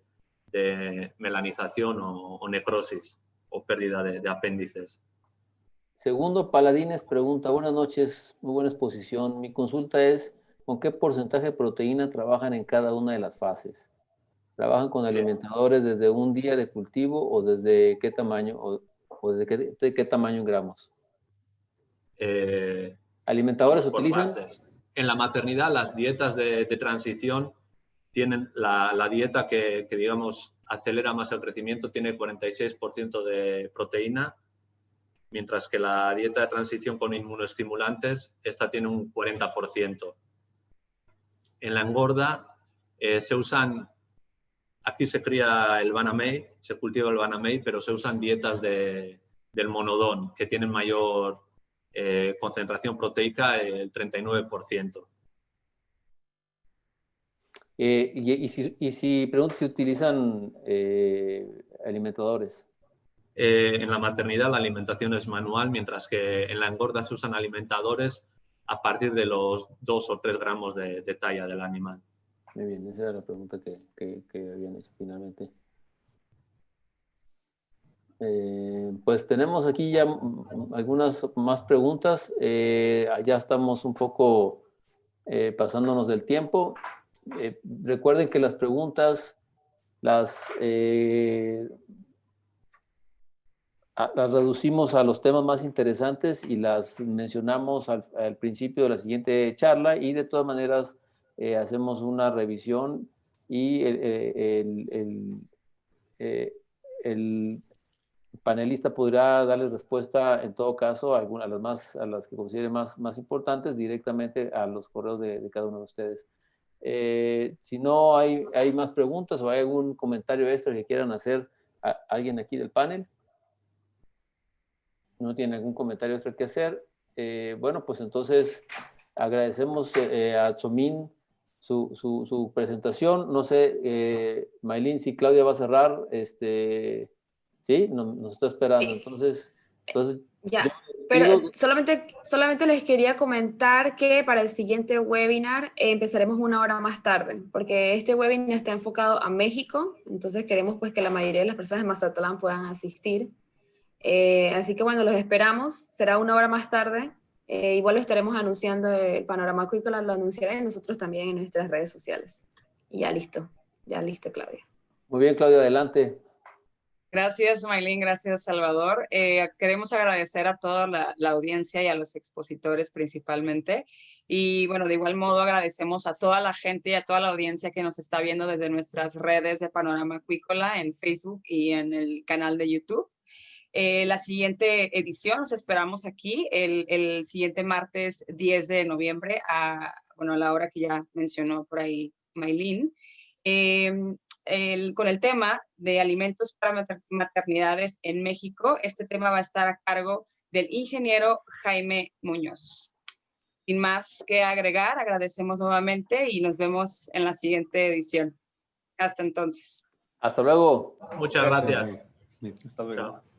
melanización o necrosis o pérdida de apéndices. Segundo, Paladines pregunta, buenas noches, muy buena exposición. Mi consulta es, ¿con qué porcentaje de proteína trabajan en cada una de las fases? ¿Trabajan con alimentadores desde un día de cultivo o desde qué tamaño o desde qué tamaño en gramos? ¿Alimentadores utilizan? Partes. En la maternidad, las dietas de transición tienen la dieta que, digamos, acelera más el crecimiento, tiene 46% de proteína, mientras que la dieta de transición con inmunoestimulantes, esta tiene un 40%. En la engorda se usan, aquí se cría el banamey, se cultiva el banamey, pero se usan dietas del monodón, que tienen mayor concentración proteica, el 39%. Y si pregunto si utilizan alimentadores. En la maternidad la alimentación es manual, mientras que en la engorda se usan alimentadores a partir de los 2 o 3 gramos de talla del animal. Muy bien, esa era la pregunta que habían hecho finalmente. Pues tenemos aquí ya algunas más preguntas. Ya estamos un poco pasándonos del tiempo. Recuerden que las preguntas las reducimos a los temas más interesantes y las mencionamos al principio de la siguiente charla y de todas maneras hacemos una revisión y el panelista podrá darles respuesta en todo caso a las que considere más importantes directamente a los correos de cada uno de ustedes. Si no hay más preguntas o hay algún comentario extra que quieran hacer alguien aquí del panel, no tiene algún comentario extra que hacer, bueno, pues entonces agradecemos a Tzomín su presentación. No sé, Maylin, si Claudia va a cerrar, sí, nos está esperando. Entonces ya, pero solamente les quería comentar que para el siguiente webinar empezaremos 1 hora más tarde, porque este webinar está enfocado a México, entonces queremos pues que la mayoría de las personas de Mazatlán puedan asistir. Así que bueno, los esperamos, será 1 hora más tarde. Igual lo estaremos anunciando, el panorama acuícola lo anunciará y nosotros también en nuestras redes sociales. Y ya listo, Claudia. Muy bien, Claudia, adelante. Gracias, Maylin, gracias, Salvador. Queremos agradecer a toda la audiencia y a los expositores principalmente. Y bueno, de igual modo agradecemos a toda la gente y a toda la audiencia que nos está viendo desde nuestras redes de Panorama Acuícola en Facebook y en el canal de YouTube. La siguiente edición nos esperamos aquí el siguiente martes 10 de noviembre a la hora que ya mencionó por ahí Maylin. Con el tema de alimentos para maternidades en México. Este tema va a estar a cargo del ingeniero Jaime Muñoz. Sin más que agregar, agradecemos nuevamente y nos vemos en la siguiente edición. Hasta entonces. Hasta luego. Muchas gracias. Hasta luego. Chao.